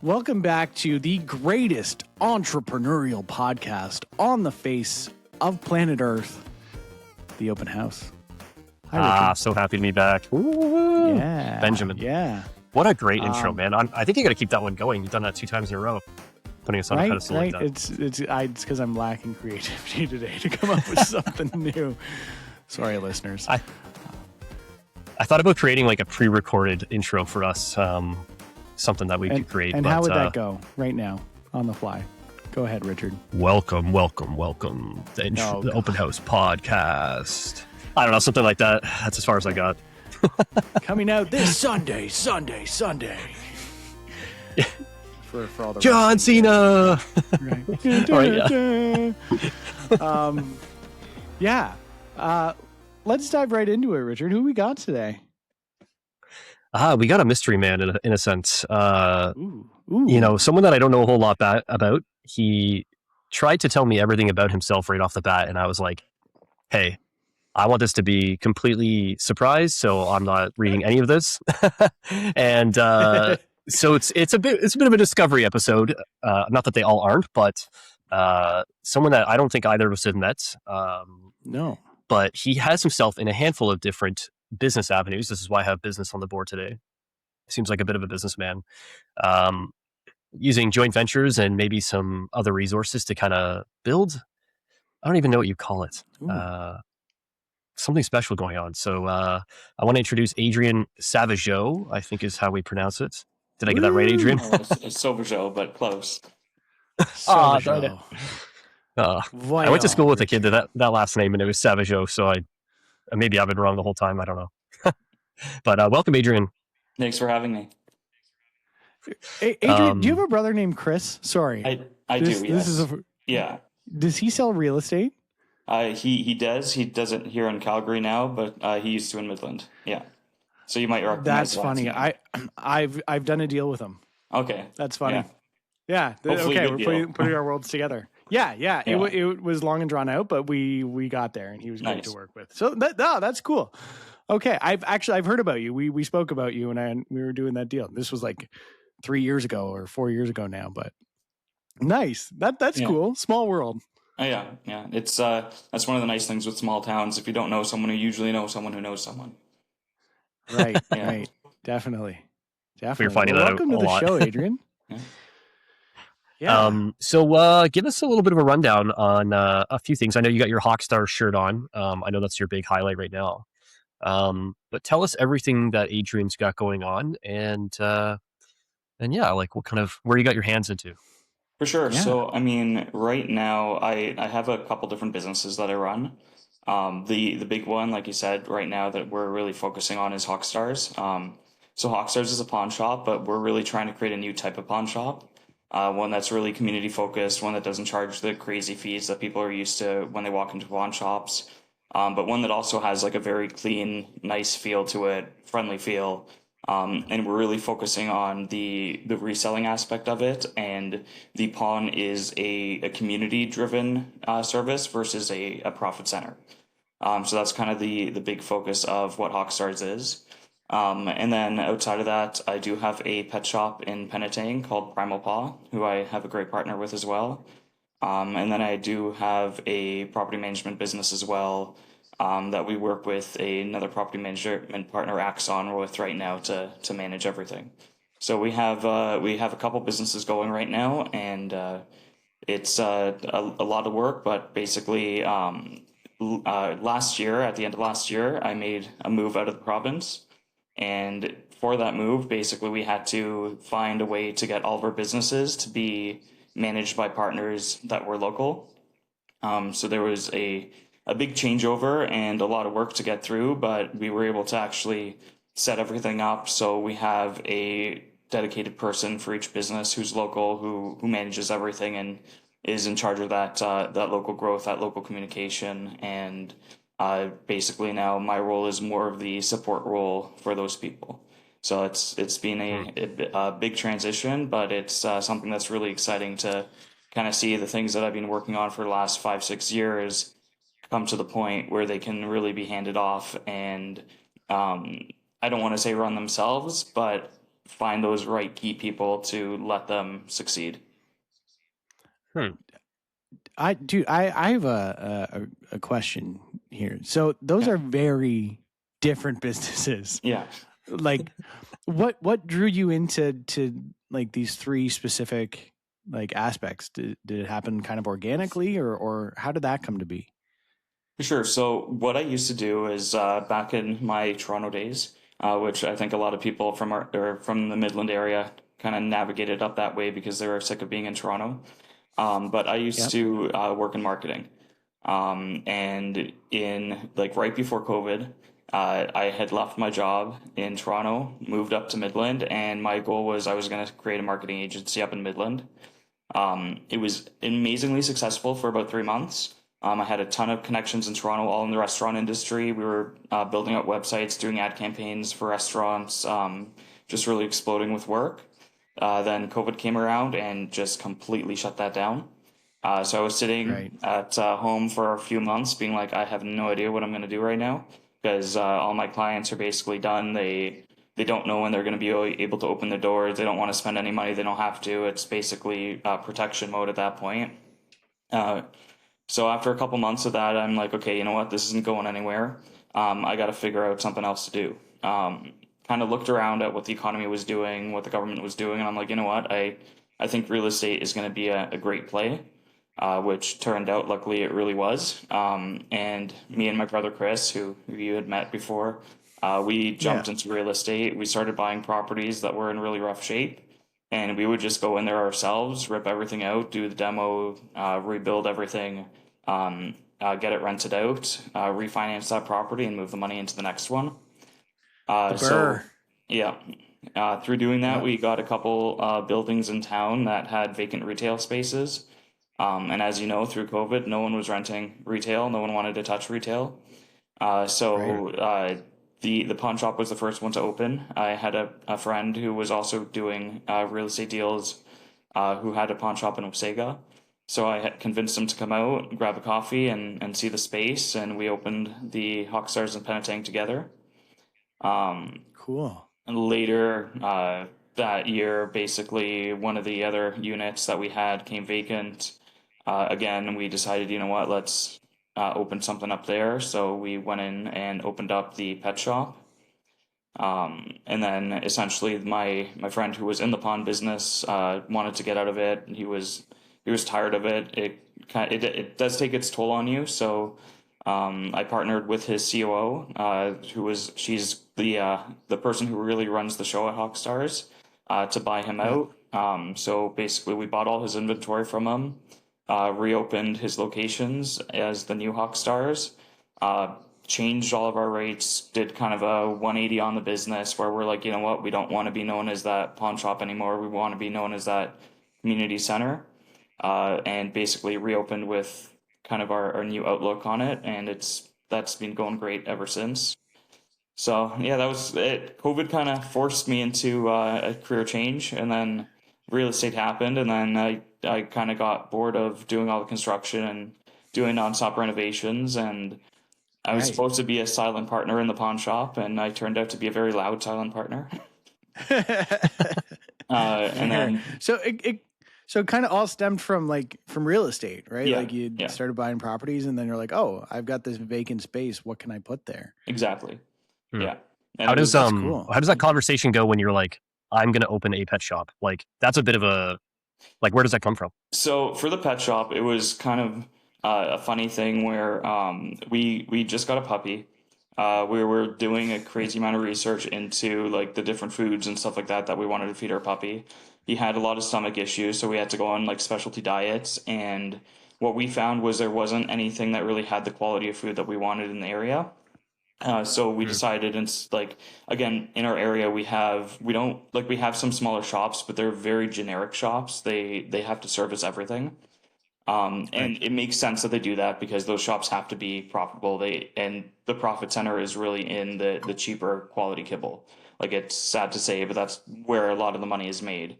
Welcome back to the greatest entrepreneurial podcast on the face of planet Earth, The Open House. Hi, Richard. So happy to be back. Ooh, Yeah. Benjamin. Yeah. What a great intro, man. I think you got to keep that one going. You've done that 2 times in a row, putting us on a pedestal like that. It's because I'm lacking creativity today to come up with something new. Sorry, listeners. I thought about creating like a pre-recorded intro for us, something that we could create. And how would that go right now on the fly? Go ahead, Richard. Welcome. The Open House podcast. I don't know, something like that. That's as far as I got. Coming out this Sunday. For all the John Cena. Right. All right, yeah. Let's dive right into it, Richard. Who we got today? We got a mystery man in a sense. Ooh. You know, someone that I don't know a whole lot about. He tried to tell me everything about himself right off the bat, and I was like, hey, I want this to be completely surprise, so I'm not reading any of this. And so it's a bit of a discovery episode. Not that they all aren't, but someone that I don't think either of us have met. No. But he has himself in a handful of different business avenues. This is why I have business on the board today. Seems like a bit of a businessman. Using joint ventures and maybe some other resources to kind of build. I don't even know what you call it. Something special going on. So I want to introduce Adrian Sauvageau, I think is how we pronounce it. Did I get that right, Adrian? Oh, it's Sauvageot, but close. Sauvageau. I went to school with a kid that last name, and it was Sauvageau, so maybe I've been wrong the whole time. I don't know. But welcome, Adrian. Thanks for having me. Hey, Adrian, do you have a brother named Chris? Sorry. I do, yes. Yeah. Does he sell real estate? He does. He does it here in Calgary now, but he used to in Midland. Yeah. So you might recognize That's funny. I've done a deal with him. Okay. That's funny. Yeah. Okay, we're putting our worlds together. Yeah. It was long and drawn out, but we got there, and he was great to work with. So that's cool. Okay, I've heard about you. We spoke about you, and we were doing that deal. This was like 3 years ago or 4 years ago now, but nice. That's cool. Small world. Oh, yeah. It's that's one of the nice things with small towns. If you don't know someone, you usually know someone who knows someone. Right. Right. Definitely. We're finding that welcome out to the lot. show, Adrian. So give us a little bit of a rundown on a few things. I know you got your Hawkstar shirt on. I know that's your big highlight right now. But tell us everything that Adrian's got going on, and yeah, like where you got your hands into. For sure. Yeah. So, I mean, right now I have a couple different businesses that I run. The big one, like you said, right now that we're really focusing on is Hawkstars. So Hawkstars is a pawn shop, but we're really trying to create a new type of pawn shop. One that's really community focused, one that doesn't charge the crazy fees that people are used to when they walk into pawn shops. But one that also has like a very clean, nice feel to it, friendly feel. And we're really focusing on the reselling aspect of it. And the pawn is a community-driven service versus a profit center. So that's kind of the big focus of what Hawkstars is. And then outside of that, I do have a pet shop in Penetang called Primal Paw, who I have a great partner with as well. And then I do have a property management business as well, that we work with another property management partner, Axon, with right now to manage everything. So we have a couple businesses going right now, and it's a lot of work. But basically, last year, at the end of last year, I made a move out of the province, and for that move, basically, we had to find a way to get all of our businesses to be managed by partners that were local. So there was a big changeover and a lot of work to get through, but we were able to actually set everything up. So we have a dedicated person for each business who's local, who manages everything and is in charge of that local growth, that local communication. And basically now my role is more of the support role for those people. So it's been a big transition, but it's something that's really exciting to kind of see the things that I've been working on for the last 5-6 years come to the point where they can really be handed off and I don't want to say run themselves, but find those right key people to let them succeed. I have a question here. So those are very different businesses. Yeah. Like what drew you into like these three specific like aspects? Did it happen kind of organically, or how did that come to be? For sure. So what I used to do is back in my Toronto days, which I think a lot of people from the Midland area kind of navigated up that way because they were sick of being in Toronto. But I used to work in marketing. And in like right before COVID, I had left my job in Toronto, moved up to Midland, and my goal was I was going to create a marketing agency up in Midland. It was amazingly successful for about 3 months. I had a ton of connections in Toronto, all in the restaurant industry. We were building out websites, doing ad campaigns for restaurants, just really exploding with work. Then COVID came around and just completely shut that down. So I was sitting at home for a few months being like, I have no idea what I'm going to do right now because all my clients are basically done. They don't know when they're going to be able to open the doors. They don't want to spend any money. They don't have to. It's basically protection mode at that point. So after a couple months of that, I'm like, okay, you know what? This isn't going anywhere. I got to figure out something else to do. Kind of looked around at what the economy was doing, what the government was doing, and I'm like, you know what? I think real estate is going to be a great play, which turned out, luckily, it really was. And me and my brother Chris, who you had met before, we jumped into real estate. We started buying properties that were in really rough shape. And we would just go in there ourselves, rip everything out, do the demo, rebuild everything, get it rented out, refinance that property, and move the money into the next one. Through doing that, we got a couple buildings in town that had vacant retail spaces. And as you know, through COVID, no one was renting retail. No one wanted to touch retail. The pawn shop was the first one to open. I had a friend who was also doing real estate deals who had a pawn shop in Osega. So I had convinced him to come out, grab a coffee, and see the space. And we opened the Hawkstars and Penetang together. Cool. And later that year, basically, one of the other units that we had came vacant. Again, we decided, you know what, let's open something up there. So we went in and opened up the pet shop. And then essentially my friend who was in the pawn business wanted to get out of it. He was tired of it. It does take its toll on you. So I partnered with his COO, she's the person who really runs the show at Hawkstars, to buy him out. So basically we bought all his inventory from him. Reopened his locations as the new Hawkstars, changed all of our rates, did kind of a 180 on the business where we're like, you know what, we don't want to be known as that pawn shop anymore. We want to be known as that community center, and basically reopened with kind of our new outlook on it. And that's been going great ever since. So yeah, that was it. COVID kind of forced me into a career change, and then real estate happened, and then I kind of got bored of doing all the construction and doing nonstop renovations, and I was supposed to be a silent partner in the pawn shop, and I turned out to be a very loud silent partner. And then so it kind of all stemmed from real estate, right? Yeah, like you started buying properties, and then you're like, oh, I've got this vacant space. What can I put there? Exactly. Yeah. And how does cool. How does that conversation go when you're like, I'm going to open a pet shop? Like, that's a bit of a, like, where does that come from? So for the pet shop, it was kind of a funny thing where we just got a puppy. We were doing a crazy amount of research into like the different foods and stuff like that we wanted to feed our puppy. He had a lot of stomach issues, so we had to go on like specialty diets. And what we found was there wasn't anything that really had the quality of food that we wanted in the area. So we decided, and like, again, in our area, we have some smaller shops, but they're very generic shops. They have to service everything. And it makes sense that they do that because those shops have to be profitable. And the profit center is really in the cheaper quality kibble. Like, it's sad to say, but that's where a lot of the money is made.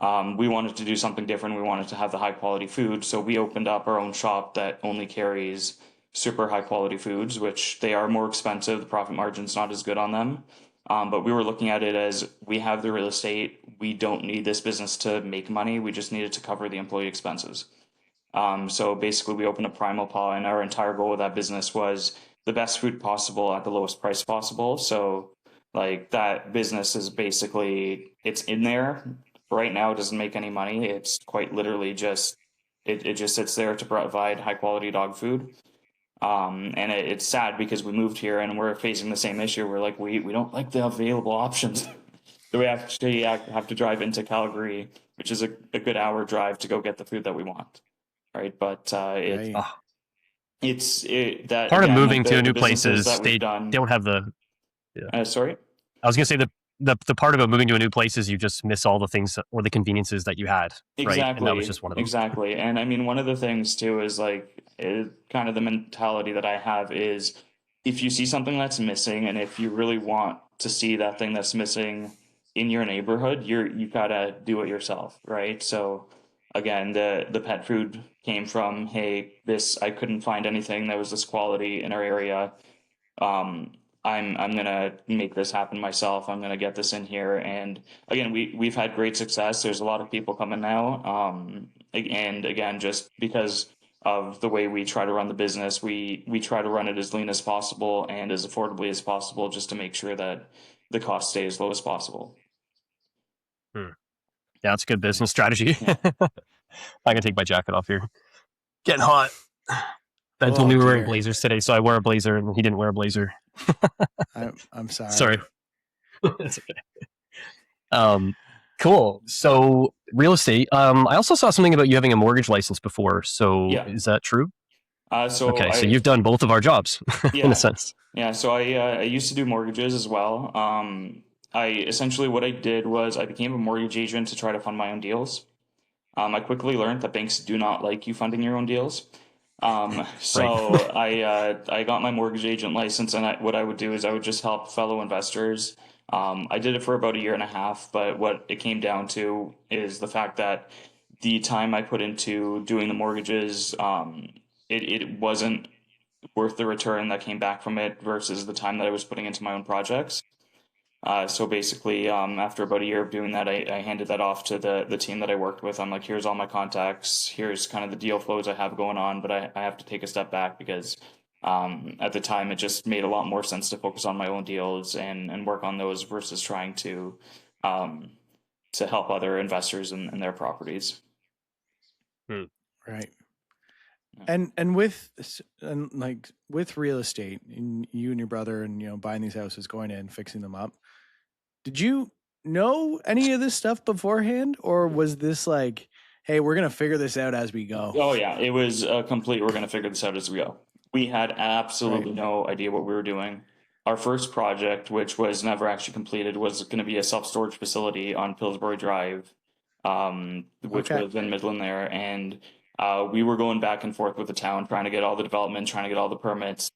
We wanted to do something different. We wanted to have the high quality food. So we opened up our own shop that only carries super high quality foods, which they are more expensive. The profit margin's not as good on them. But we were looking at it as we have the real estate. We don't need this business to make money. We just need it to cover the employee expenses. So basically, we opened a Primal Paw, and our entire goal with that business was the best food possible at the lowest price possible. So, like, that business is basically, it's in there right now. It doesn't make any money. It's quite literally just it just sits there to provide high quality dog food. And it's sad because we moved here and we're facing the same issue. We're like, we don't like the available options. So we actually have to drive into Calgary, which is a good hour drive to go get the food that we want. Right. But it's that part again, of moving like to a the new place is they don't have the. Yeah. Sorry? I was going to say the part about moving to a new place is you just miss all the things or the conveniences that you had. Exactly. Right? And that was just one of them. Exactly. And I mean, one of the things too is like kind of the mentality that I have is if you see something that's missing and if you really want to see that thing that's missing in your neighborhood, you gotta do it yourself, right? So again, the pet food came from, hey, this I couldn't find anything that was this quality in our area. I'm gonna make this happen myself. I'm gonna get this in here, and again, we've had great success. There's a lot of people coming now, and again, just because of the way we try to run the business, we try to run it as lean as possible and as affordably as possible, just to make sure that the costs stay as low as possible. Yeah, that's a good business strategy. Yeah. I can take my jacket off here. Getting hot. Ben told me we were wearing blazers today, so I wear a blazer, and he didn't wear a blazer. I'm sorry. Sorry. That's okay. Cool. So real estate. I also saw something about you having a mortgage license before. So is that true? So you've done both of our jobs in a sense. Yeah. So I used to do mortgages as well. I essentially what I did was I became a mortgage agent to try to fund my own deals. I quickly learned that banks do not like you funding your own deals. So I got my mortgage agent license, and what I would do is I would just help fellow investors. I did it for about a year and a half, but what it came down to is the fact that the time I put into doing the mortgages, it wasn't worth the return that came back from it versus the time that I was putting into my own projects. So basically, after about a year of doing that, I handed that off to the team that I worked with. I'm like, here's all my contacts. Here's kind of the deal flows I have going on, but I have to take a step back because at the time it just made a lot more sense to focus on my own deals and work on those versus trying to help other investors in their properties. Right. And with real estate, and you and your brother, and buying these houses, going in, fixing them up. Did you know any of this stuff beforehand, or was this like, hey, we're gonna figure this out as we go? Oh yeah, it was complete. We're gonna figure this out as we go. We had absolutely no idea what we were doing. Our first project, which was never actually completed, was going to be a self-storage facility on Pillsbury Drive, which was in Midland there, and we were going back and forth with the town, trying to get all the development, trying to get all the permits.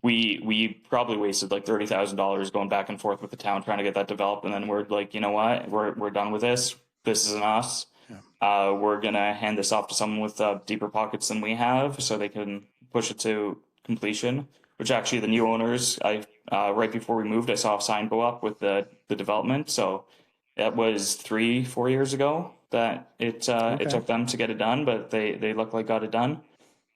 We probably wasted like $30,000 going back and forth with the town trying to get that developed, and then we're like, you know what, we're done with this. This isn't us. Yeah. We're gonna hand this off to someone with deeper pockets than we have, so they can push it to completion. Which actually, the new owners, right before we moved, I saw a sign go up with the development. So that was 3-4 years ago that it took them to get it done, but they look like got it done.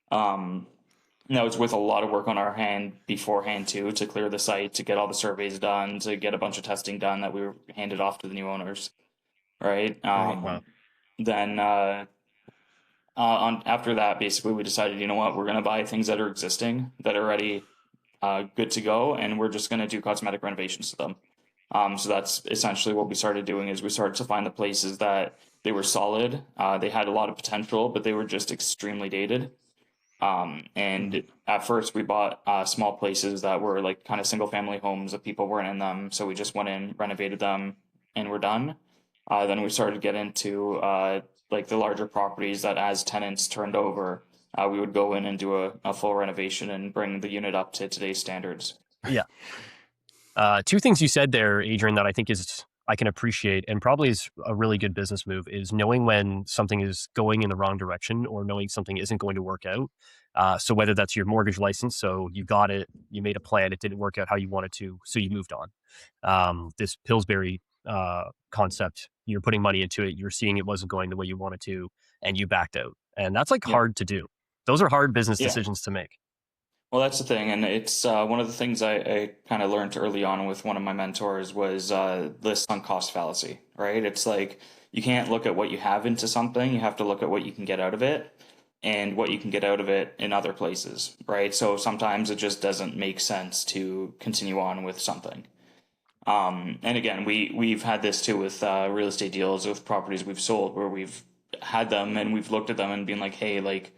That was with a lot of work on our hand beforehand too, to clear the site, to get all the surveys done, to get a bunch of testing done that we were handed off to the new owners. Right. Then after that, basically we decided, you know what, we're going to buy things that are existing, that are already good to go, and we're just going to do cosmetic renovations to them. So that's essentially what we started doing, is we started to find the places that they were solid. They had a lot of potential, but they were just extremely dated. And at first we bought small places that were like kind of single family homes that people weren't in them. So we just went in, renovated them, and we're done. Then we started to get into like the larger properties that as tenants turned over, we would go in and do a full renovation and bring the unit up to today's standards. Yeah. Two things you said there, Adrian, that I think is I can appreciate, and probably is a really good business move, is knowing when something is going in the wrong direction or knowing something isn't going to work out. So whether that's your mortgage license, so you got it, you made a plan, it didn't work out how you wanted to, so you moved on. This Pillsbury concept, you're putting money into it, you're seeing it wasn't going the way you wanted to, and you backed out. And that's like hard to do. Those are hard business decisions to make. Well, that's the thing, and it's one of the things I kind of learned early on with one of my mentors was the sunk cost fallacy, right? It's like you can't look at what you have into something, you have to look at what you can get out of it and what you can get out of it in other places, right? So sometimes it just doesn't make sense to continue on with something. And again, we've had this too with real estate deals with properties we've sold where we've had them and we've looked at them and been like, hey, like,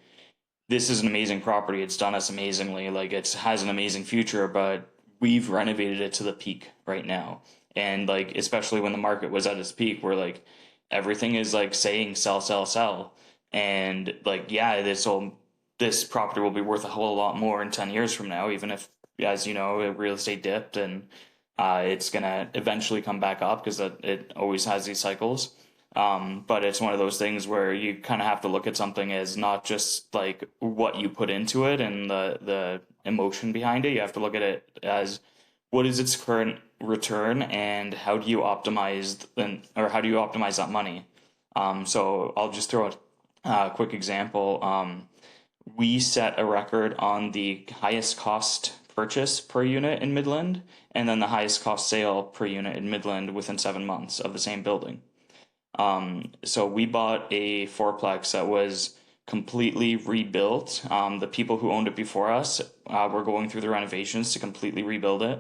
this is an amazing property. It's done us amazingly. Like it has an amazing future, but we've renovated it to the peak right now. And like, especially when the market was at its peak, where like everything is like saying sell, sell, sell. And like, yeah, this property will be worth a whole lot more in 10 years from now, even if, as you know, real estate dipped and it's going to eventually come back up because it always has these cycles. But it's one of those things where you kind of have to look at something as not just like what you put into it and the emotion behind it. You have to look at it as what is its current return and how do you optimize how do you optimize that money? So I'll just throw a quick example. We set a record on the highest cost purchase per unit in Midland and then the highest cost sale per unit in Midland within 7 months of the same building. So we bought a fourplex that was completely rebuilt. The people who owned it before us were going through the renovations to completely rebuild it.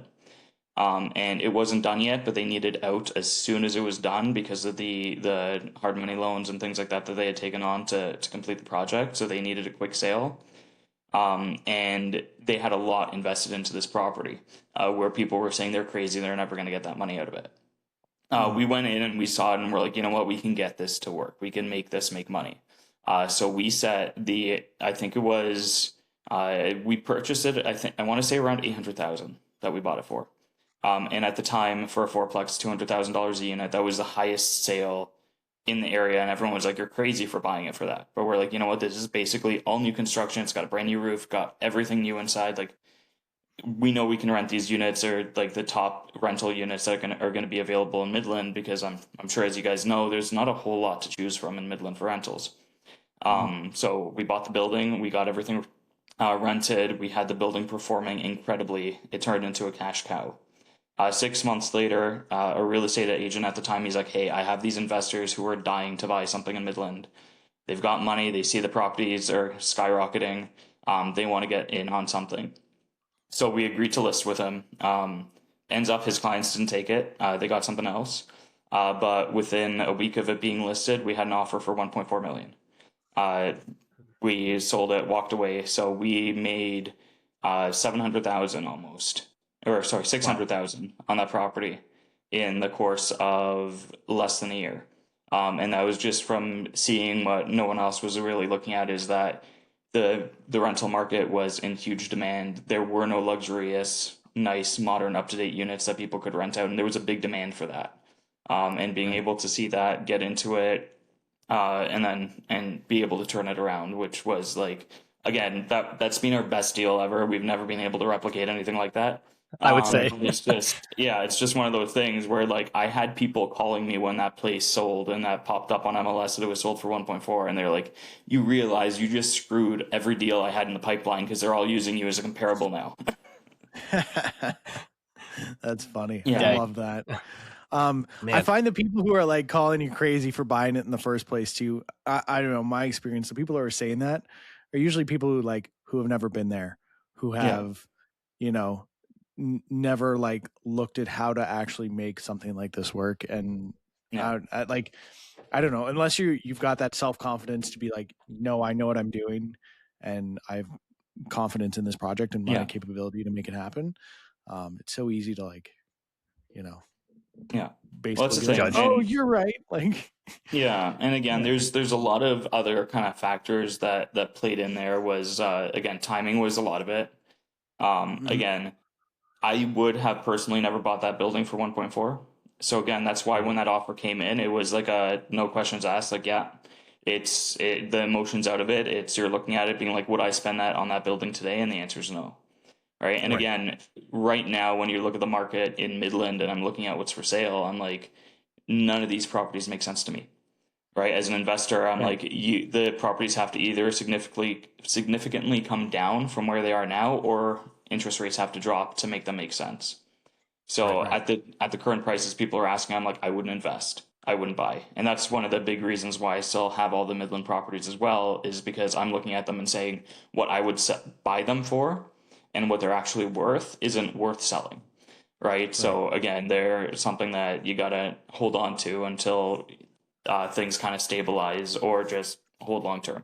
And it wasn't done yet, but they needed out as soon as it was done because of the hard money loans and things like that they had taken on to complete the project. So they needed a quick sale. And they had a lot invested into this property, where people were saying they're crazy, they're never going to get that money out of it. We went in and we saw it and we're like, you know what, we can get this to work. We can make this make money. So we set I think it was, we purchased it, I want to say around 800,000 that we bought it for. And at the time for a fourplex, $200,000 a unit, that was the highest sale in the area. And everyone was like, you're crazy for buying it for that. But we're like, you know what, this is basically all new construction. It's got a brand new roof, got everything new inside. Like, we know we can rent these units or like the top rental units that are going to be available in Midland because I'm sure, as you guys know, there's not a whole lot to choose from in Midland for rentals. So we bought the building, we got everything rented, we had the building performing incredibly. It turned into a cash cow. 6 months later, a real estate agent at the time, he's like, hey, I have these investors who are dying to buy something in Midland. They've got money, they see the properties are skyrocketing, they want to get in on something. So we agreed to list with him. Ends up his clients didn't take it. They got something else. But within a week of it being listed, we had an offer for 1.4 million. We sold it, walked away. So we made 700,000 almost, or sorry, 600,000 on that property in the course of less than a year. And that was just from seeing what no one else was really looking at, is that the rental market was in huge demand. There were no luxurious, nice, modern, up-to-date units that people could rent out, and there was a big demand for that. And being able to see that, get into it, and be able to turn it around, which was like, again, that's been our best deal ever. We've never been able to replicate anything like that. I would say it's just one of those things where like I had people calling me when that place sold and that popped up on MLS that it was sold for 1.4, and they're like, you realize you just screwed every deal I had in the pipeline because they're all using you as a comparable now. That's funny. Yeah. I love that. I find the people who are like calling you crazy for buying it in the first place too. I don't know, my experience, the people who are saying that are usually people who have never been there, who have, never like looked at how to actually make something like this work. And I don't know, unless you've got that self-confidence to be like, no, I know what I'm doing and I have confidence in this project and my capability to make it happen. It's so easy to basically well, like, oh, you're right. Like, and again, there's a lot of other kind of factors that played in there. Was again, timing was a lot of it. Again, I would have personally never bought that building for 1.4. So again, that's why when that offer came in, it was like a no questions asked. Like, yeah, the emotions out of it. You're looking at it being like, would I spend that on that building today? And the answer is no. Right. And again, right now, when you look at the market in Midland and I'm looking at what's for sale, I'm like, none of these properties make sense to me. Right. As an investor, I'm like, the properties have to either significantly come down from where they are now, or interest rates have to drop to make them make sense. So at the current prices people are asking, I'm like, I wouldn't invest. I wouldn't buy. And that's one of the big reasons why I still have all the Midland properties as well, is because I'm looking at them and saying what I would buy them for and what they're actually worth isn't worth selling. Right. So again, they're something that you got to hold on to until things kind of stabilize, or just hold long term.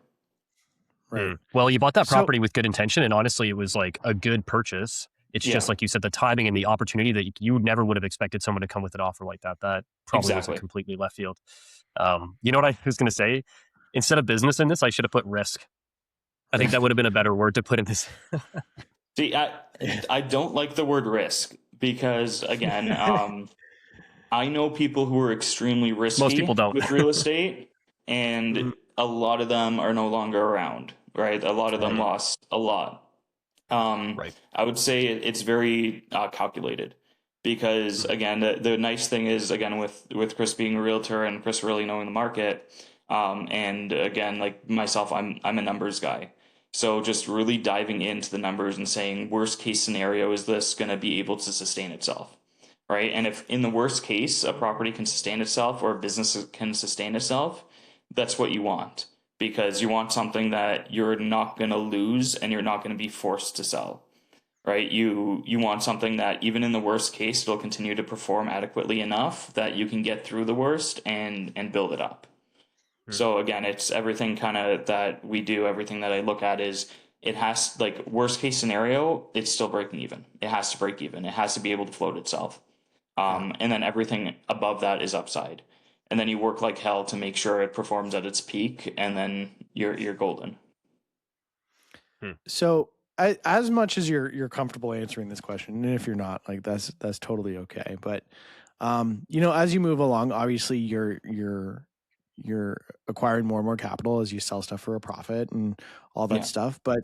Right. Well, you bought that property with good intention, and honestly, it was like a good purchase. It's just like you said, the timing and the opportunity that you never would have expected someone to come with an offer like that. That probably wasn't completely left field. You know what I was going to say? Instead of business in this, I should have put risk. I think that would have been a better word to put in this. See, I don't like the word risk because, again, I know people who are extremely risky. Most people don't. With real estate, and a lot of them are no longer around, right? A lot of them lost a lot. I would say it's very calculated because, again, the nice thing is, again, with Chris being a realtor and Chris really knowing the market, and again, like myself, I'm a numbers guy. So just really diving into the numbers and saying, worst case scenario, is this going to be able to sustain itself? Right. And if in the worst case, a property can sustain itself or a business can sustain itself, that's what you want, because you want something that you're not going to lose and you're not going to be forced to sell. Right. You want something that even in the worst case, it'll continue to perform adequately enough that you can get through the worst and build it up. So again, it's everything kind of that we do. Everything that I look at is, it has, like, worst case scenario, it's still breaking even. It has to break even. It has to be able to float itself. And then everything above that is upside. And then you work like hell to make sure it performs at its peak, and then you're golden. So as much as you're comfortable answering this question, and if you're not, like, that's totally okay. But you know, as you move along, obviously you're acquiring more and more capital as you sell stuff for a profit and all that stuff. But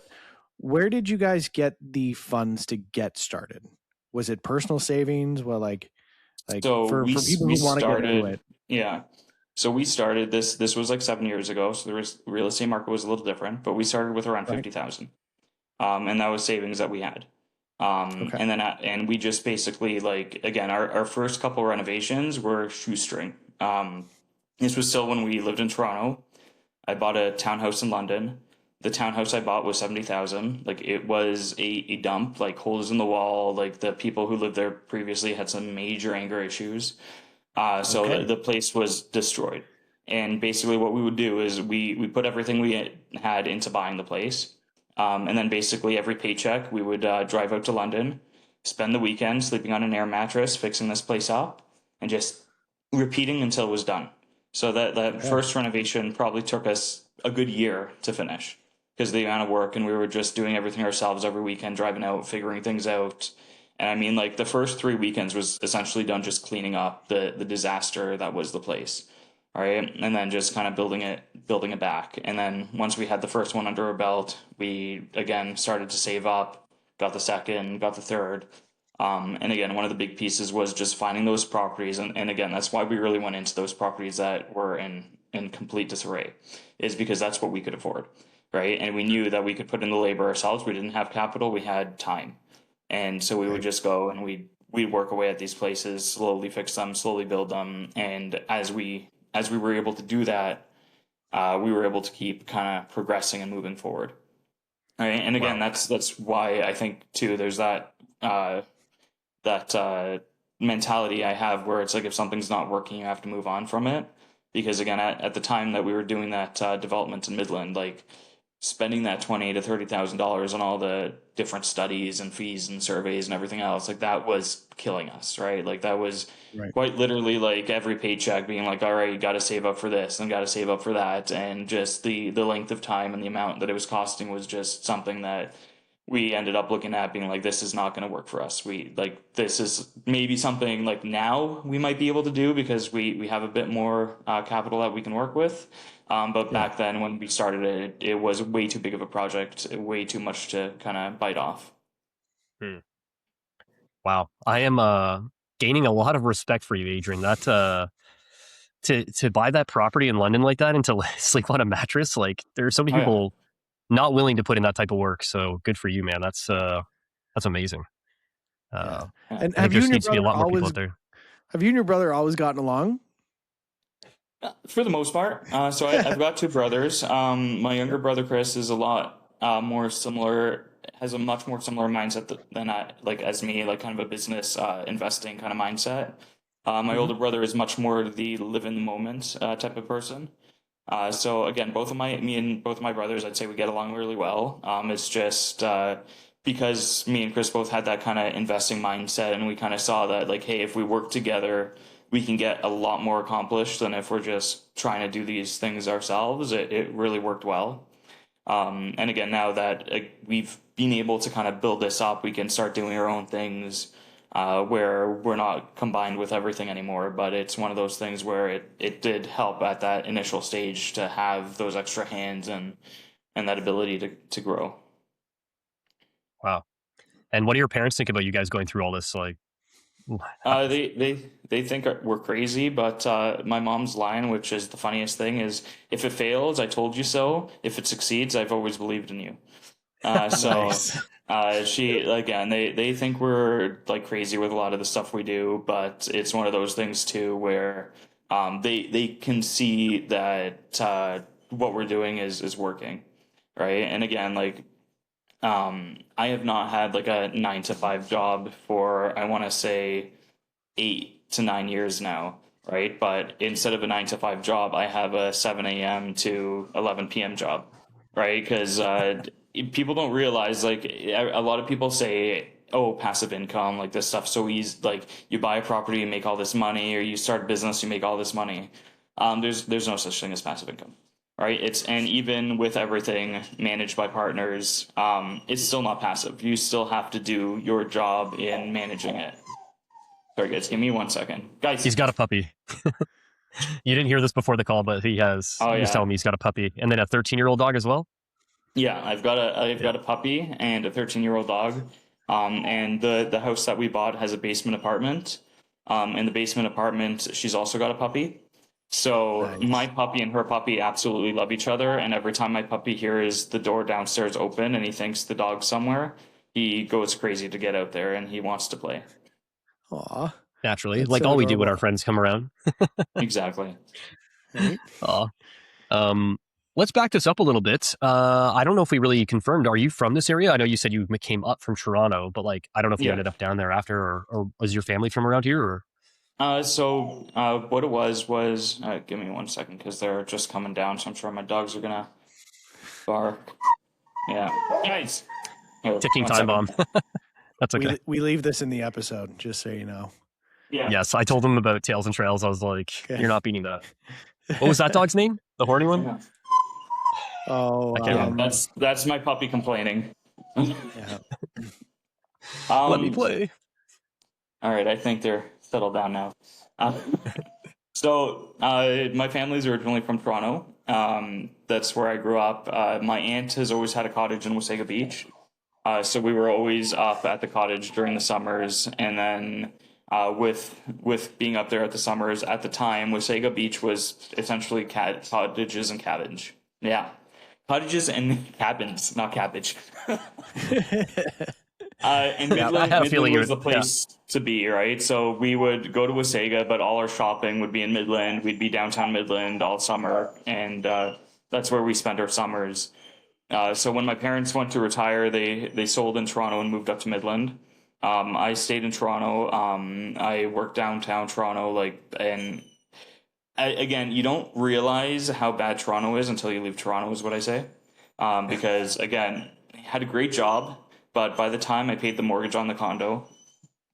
where did you guys get the funds to get started? Was it personal savings? Well, like so for people who want to get into it. Yeah. So we started this was like 7 years ago. So the real estate market was a little different, but we started with around 50,000. And that was savings that we had. And we just basically, like, again, our first couple renovations were shoestring. This was still when we lived in Toronto. I bought a townhouse in London. The townhouse I bought was 70,000. Like, it was a dump, like holes in the wall. Like, the people who lived there previously had some major anger issues. So the place was destroyed. And basically what we would do is we put everything we had into buying the place. And then basically every paycheck we would drive out to London, spend the weekend sleeping on an air mattress, fixing this place up, and just repeating until it was done. So that first renovation probably took us a good year to finish, because of the amount of work, and we were just doing everything ourselves every weekend, driving out, figuring things out. And I mean, like, the first 3 weekends was essentially done just cleaning up the disaster that was the place. All right. And then just kind of building it back. And then once we had the first one under our belt, we again started to save up, got the second, got the third. And again, one of the big pieces was just finding those properties. And again, that's why we really went into those properties that were in complete disarray, is because that's what we could afford. Right. And we knew that we could put in the labor ourselves. We didn't have capital, we had time. And so we would just go and we'd work away at these places, slowly fix them, slowly build them. And as we were able to do that, we were able to keep kind of progressing and moving forward. Right. And again, that's why I think too, there's that mentality I have where it's like, if something's not working, you have to move on from it. Because again, at the time that we were doing that development in Midland, like, spending that $20,000 to $30,000 on all the different studies and fees and surveys and everything else, like, that was killing us, right? Like, that was quite literally like every paycheck being like, all right, you got to save up for this and got to save up for that. And just the length of time and the amount that it was costing was just something that we ended up looking at being like, this is not going to work for us. This is maybe something like now we might be able to do because we have a bit more capital that we can work with. But back then when we started it, it was way too big of a project, way too much to kind of bite off. Wow. I am gaining a lot of respect for you, Adrian. That to buy that property in London like that and to sleep on a mattress, like there are so many people not willing to put in that type of work. So good for you, man. That's amazing. And have you and your brother always gotten along? For the most part. So I've got two brothers. My younger brother Chris is a lot more similar, has a much more similar mindset than I, like as me, like kind of a business investing kind of mindset. My older brother is much more the live in the moment type of person. So again, me and both of my brothers, I'd say we get along really well. It's just because me and Chris both had that kind of investing mindset, and we kind of saw that like, hey, if we work together, we can get a lot more accomplished than if we're just trying to do these things ourselves. It really worked well. And again, now that we've been able to kind of build this up, we can start doing our own things where we're not combined with everything anymore. But it's one of those things where it did help at that initial stage to have those extra hands and that ability to grow. Wow. And what do your parents think about you guys going through all this? Like, they think we're crazy, but my mom's line, which is the funniest thing, is if it fails, I told you so. If it succeeds, I've always believed in you. So she, again, they think we're like crazy with a lot of the stuff we do, but it's one of those things too where they can see that what we're doing is working, right? And again, like I have not had like a 9 to 5 job for, I want to say 8 to 9 years now, right? But instead of a 9 to 5 job, I have a 7 a.m. to 11 p.m. job, right? Because people don't realize, like a lot of people say, oh, passive income, like this stuff's so easy. Like you buy a property, you make all this money, or you start a business, you make all this money. There's no such thing as passive income. Right. And even with everything managed by partners, it's still not passive. You still have to do your job in managing it. Sorry, guys, give me 1 second. Guys, he's got a puppy. You didn't hear this before the call, but he has. Oh, he was telling me he's got a puppy and then a 13-year-old dog as well. Yeah, I've got a puppy and a 13-year-old dog. And the house that we bought has a basement apartment. In the basement apartment, she's also got a puppy. So nice. My puppy and her puppy absolutely love each other. And every time my puppy hears the door downstairs open and he thinks the dog's somewhere, he goes crazy to get out there and he wants to play. Aw. Naturally. That's like so all adorable. We do when our friends come around. Exactly. Right? Aw. Let's back this up a little bit. I don't know if we really confirmed. Are you from this area? I know you said you came up from Toronto, but like, I don't know if you ended up down there after, or was your family from around here? Or? So what it was give me 1 second because they're just coming down, so I'm sure my dogs are gonna bark. Yeah, nice. Ticking time bomb. That's okay. We leave this in the episode, just so you know. Yeah. Yes, I told them about Tails and Trails. I was like, You're not beating that. What was that dog's name? The horny one? Yeah. Oh, that's my puppy complaining. Yeah. Let me play. All right, I think they're settled down now. So my family's originally from Toronto. That's where I grew up. My aunt has always had a cottage in Wasaga Beach. So we were always up at the cottage during the summers. And then with being up there at the summers, at the time, Wasaga Beach was essentially cottages and cabbage. Yeah. Cottages and cabins, not cabbage. And Midland was the place to be, right? So we would go to Wasaga, but all our shopping would be in Midland. We'd be downtown Midland all summer, and that's where we spent our summers. So when my parents went to retire, they sold in Toronto and moved up to Midland. I stayed in Toronto. I worked downtown Toronto, again, you don't realize how bad Toronto is until you leave Toronto, is what I say. Because again, I had a great job. But by the time I paid the mortgage on the condo,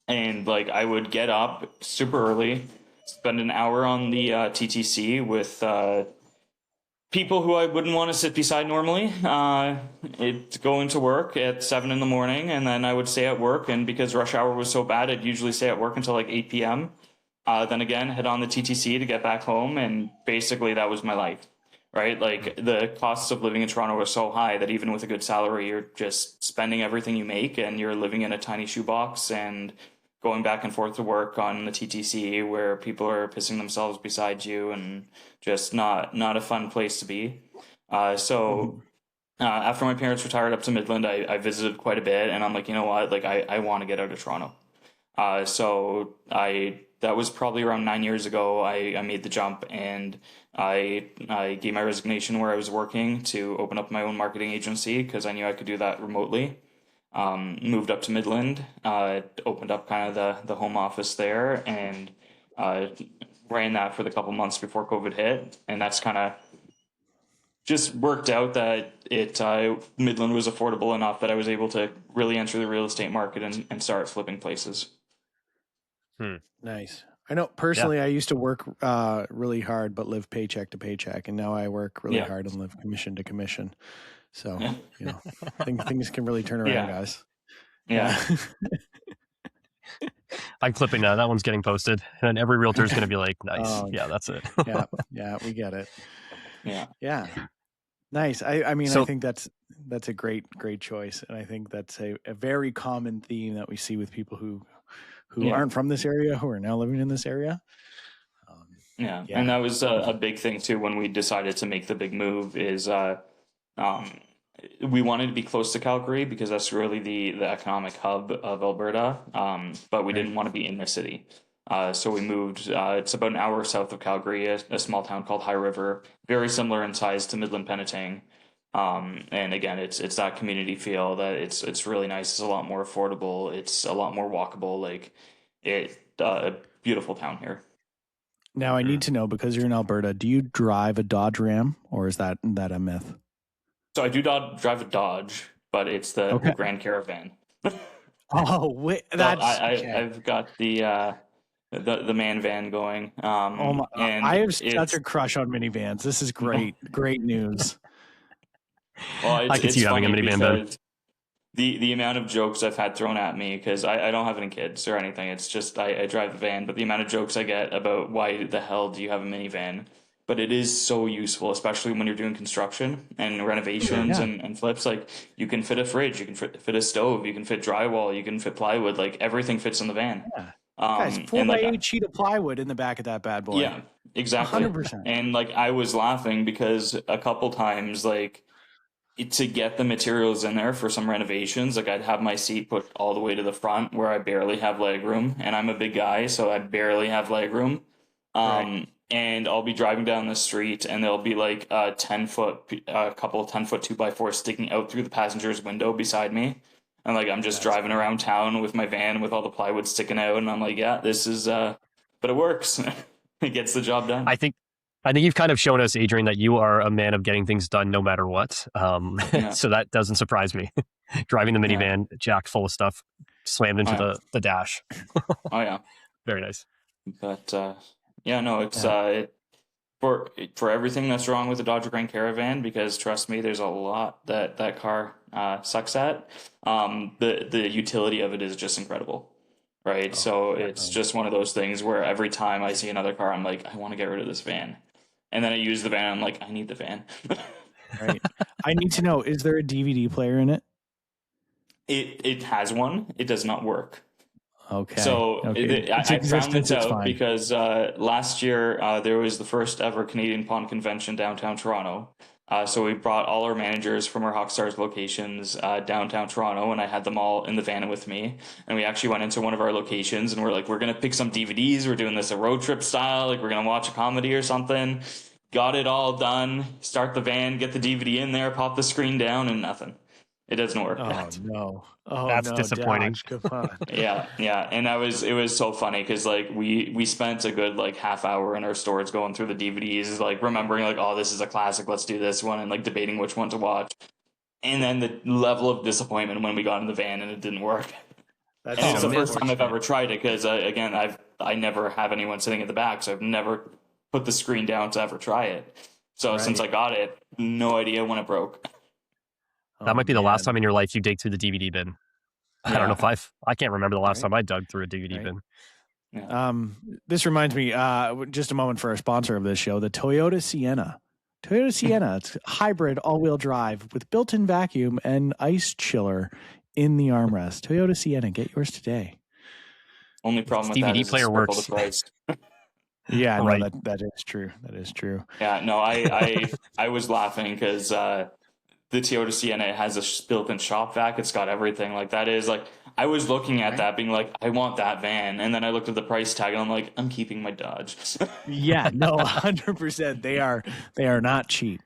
and I would get up super early, spend an hour on the TTC with people who I wouldn't want to sit beside normally. It'd go into work at 7 in the morning, and then I would stay at work. And because rush hour was so bad, I'd usually stay at work until like 8 p.m. Then again, head on the TTC to get back home, and basically that was my life, right? Like the costs of living in Toronto are so high that even with a good salary, you're just spending everything you make, and you're living in a tiny shoebox and going back and forth to work on the TTC where people are pissing themselves beside you, and just not a fun place to be. After my parents retired up to Midland, I visited quite a bit, and I'm like, you know what? Like I want to get out of Toronto. That was probably around 9 years ago. I made the jump, and I gave my resignation where I was working to open up my own marketing agency because I knew I could do that remotely. Moved up to Midland, opened up kind of the home office there, and ran that for the couple months before COVID hit. And that's kind of just worked out that Midland was affordable enough that I was able to really enter the real estate market and start flipping places. Nice. I know personally, I used to work really hard, but live paycheck to paycheck. And now I work really hard and live commission to commission. So, you know, things can really turn around, guys. Yeah. I'm clipping that. That one's getting posted. And every realtor is going to be like, nice. Yeah, that's it. Yeah, we get it. Yeah. Nice. I mean, I think that's a great choice. And I think that's a very common theme that we see with people who aren't from this area, who are now living in this area. And that was a big thing too when we decided to make the big move is we wanted to be close to Calgary because that's really the economic hub of Alberta, but we didn't want to be in the city. So we moved, it's about an hour south of Calgary, a small town called High River, very similar in size to Midland Penetang. And again, it's that community feel that it's really nice. It's a lot more affordable. It's a lot more walkable. Like a beautiful town here. Now I need to know, because you're in Alberta, do you drive a Dodge Ram, or is that a myth? So I do drive a Dodge, but it's the Grand Caravan. Oh, wait, that's I've got the man van going. And I have such a crush on minivans. This is great. Great news. Well, I can see you having a minivan van. The amount of jokes I've had thrown at me, because I don't have any kids or anything. It's just I drive the van, but the amount of jokes I get about why the hell do you have a minivan? But it is so useful, especially when you're doing construction and renovations and flips. Like you can fit a fridge, you can fit a stove, you can fit drywall, you can fit plywood. Like everything fits in the van. Yeah. Guys, 4x8 sheet of plywood in the back of that bad boy. Yeah, exactly. 100%. And like I was laughing because a couple times, like to get the materials in there for some renovations, like I'd have my seat put all the way to the front where I barely have leg room, and I'm a big guy, so I barely have leg room. And I'll be driving down the street, and there'll be like a couple of 10-foot 2x4s sticking out through the passenger's window beside me. And like I'm just driving around town with my van with all the plywood sticking out, and I'm like, yeah, this is but it works. It gets the job done. I think you've kind of shown us, Adrian, that you are a man of getting things done no matter what. So that doesn't surprise me. Driving the minivan, jacked full of stuff, slammed into the dash. Oh yeah, very nice. But it's for everything that's wrong with the Dodge Grand Caravan, because trust me, there's a lot that car sucks at. The utility of it is just incredible. Right. So it's just one of those things where every time I see another car, I'm like, I want to get rid of this van. And then I use the van. I'm like, I need the van. Right. I need to know, is there a DVD player in it? It has one. It does not work. Okay. So I found this out because last year there was the first ever Canadian Pawn Convention downtown Toronto. So we brought all our managers from our Hawkstars locations downtown Toronto, and I had them all in the van with me. And we actually went into one of our locations, and we're like, we're going to pick some DVDs. We're doing this a road trip style. Like, we're going to watch a comedy or something. Got it all done. Start the van, get the DVD in there, pop the screen down, and nothing. It doesn't work. Oh, no. Oh, that's disappointing. Dodge, come on. Yeah. And it was so funny because like we spent a good like half hour in our stores going through the DVDs, like remembering like, oh, this is a classic, let's do this one, and like debating which one to watch. And then the level of disappointment when we got in the van and it didn't work. And it's the first time I've ever tried it because again, I never have anyone sitting at the back, so I've never put the screen down to ever try it. So since I got it, no idea when it broke. That might be the last time in your life you dig through the DVD bin. I don't know if I can't remember the last time I dug through a DVD bin. Yeah. This reminds me, just a moment for our sponsor of this show, the Toyota Sienna. Toyota Sienna, it's hybrid all-wheel drive with built-in vacuum and ice chiller in the armrest. Toyota Sienna, get yours today. Only problem with DVD that is player works. The price. Yeah, right. No, that is true. That is true. Yeah, no, I was laughing because the Toyota Sienna has a built-in shop vac. It's got everything. Like, that is like, I was looking at that being like, I want that van. And then I looked at the price tag and I'm like, I'm keeping my Dodge. Yeah, no, 100%. They are not cheap.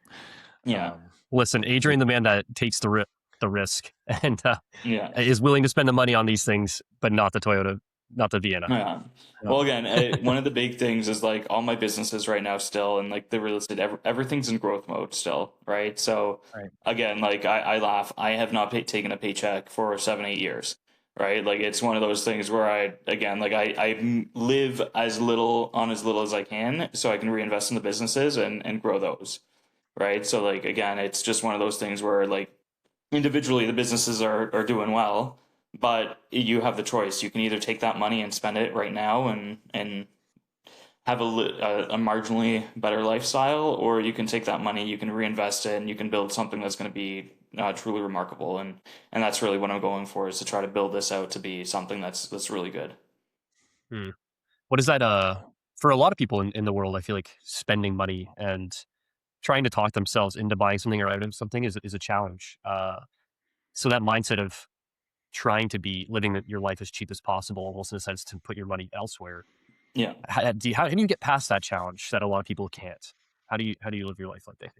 Yeah. Listen, Adrian, the man that takes the risk and is willing to spend the money on these things, but not the Toyota, not the Vienna. Yeah. Well, again, one of the big things is like all my businesses right now still, and like the real estate, everything's in growth mode still, right? So again, like I laugh, I have not taken a paycheck for 7-8 years, right? Like it's one of those things where I live as little as I can so I can reinvest in the businesses and grow those, right? So like, again, it's just one of those things where like individually the businesses are doing well, but you have the choice. You can either take that money and spend it right now and have a marginally better lifestyle, or you can take that money, you can reinvest it, and you can build something that's going to be truly remarkable. And that's really what I'm going for, is to try to build this out to be something that's really good. What is that? For a lot of people in the world, I feel like spending money and trying to talk themselves into buying something or out of something is a challenge. So that mindset of trying to be living your life as cheap as possible, almost in a sense to put your money elsewhere. Yeah. How do you get past that challenge that a lot of people can't? How do you live your life like that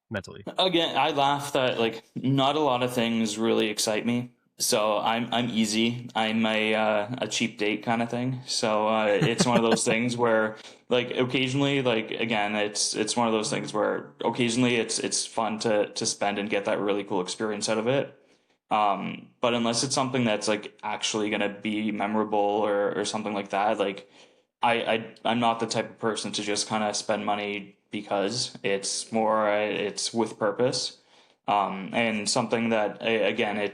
mentally? Again, I laugh that like not a lot of things really excite me. So I'm easy. I'm a cheap date kind of thing. So it's one of those things where like occasionally, like again, it's one of those things where occasionally it's fun to spend and get that really cool experience out of it. But unless it's something that's like actually going to be memorable or something like that, like I'm not the type of person to just kind of spend money because it's more, it's with purpose. And something that, again,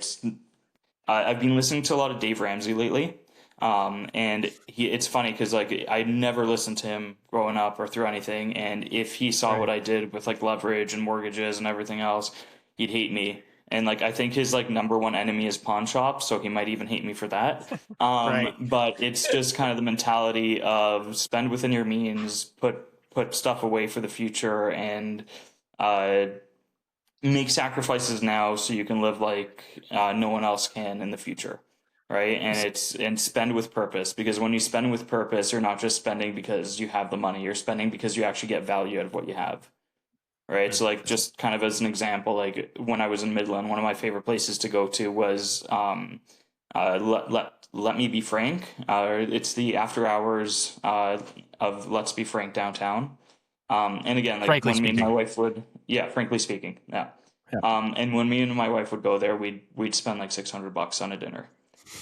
I've been listening to a lot of Dave Ramsey lately. And it's funny because like I never listened to him growing up or through anything. And if he saw what I did with like leverage and mortgages and everything else, he'd hate me. And like I think his like number one enemy is pawn shops, so he might even hate me for that. But it's just kind of the mentality of spend within your means, put stuff away for the future, and make sacrifices now so you can live like no one else can in the future, right? And spend with purpose, because when you spend with purpose, you're not just spending because you have the money, you're spending because you actually get value out of what you have. Right. So like just kind of as an example, like when I was in Midland, one of my favorite places to go to was Let Me Be Frank. It's the after hours of Let's Be Frank downtown. And again, like frankly when speaking. me and my wife would, frankly speaking. Yeah. And when me and my wife would go there, we'd spend like $600 on a dinner,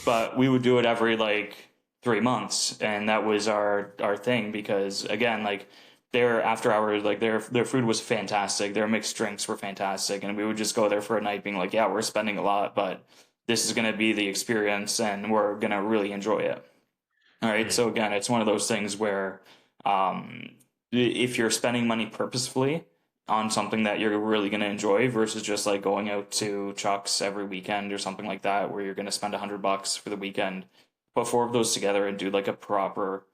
but we would do it every like 3 months. And that was our thing, because again, like, their after hours, like their food was fantastic. Their mixed drinks were fantastic. And we would just go there for a night being like, yeah, we're spending a lot, but this is going to be the experience and we're going to really enjoy it. All right. So again, it's one of those things where if you're spending money purposefully on something that you're really going to enjoy versus just like going out to Chuck's every weekend or something like that, where you're going to spend $100 for the weekend, put 4 of those together and do like a proper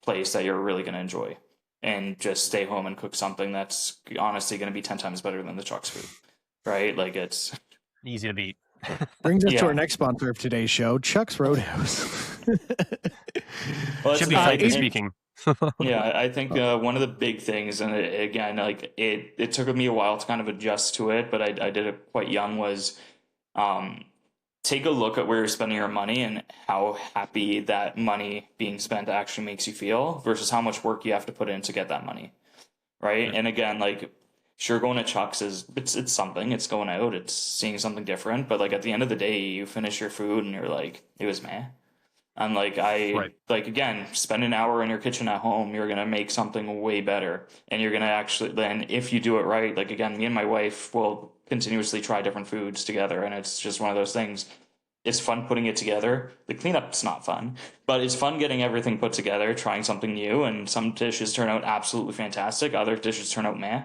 place that you're really going to enjoy. And just stay home and cook something that's honestly going to be 10 times better than the Chuck's food, right? Like it's easy to beat. Brings us to our next sponsor of today's show, Chuck's Roadhouse. Well, should be frankly speaking. I think one of the big things, and again, like it took me a while to kind of adjust to it, but I did it quite young, was take a look at where you're spending your money and how happy that money being spent actually makes you feel versus how much work you have to put in to get that money. Right. And again, like, sure, going to Chuck's it's something, it's going out, it's seeing something different. But like at the end of the day, you finish your food and you're like, it was meh. And like again, spend an hour in your kitchen at home, you're gonna make something way better. And you're gonna actually then, if you do it right, like again, me and my wife will continuously try different foods together, and it's just one of those things. It's fun putting it together. The cleanup's not fun, but it's fun getting everything put together, trying something new, and some dishes turn out absolutely fantastic. Other dishes turn out meh.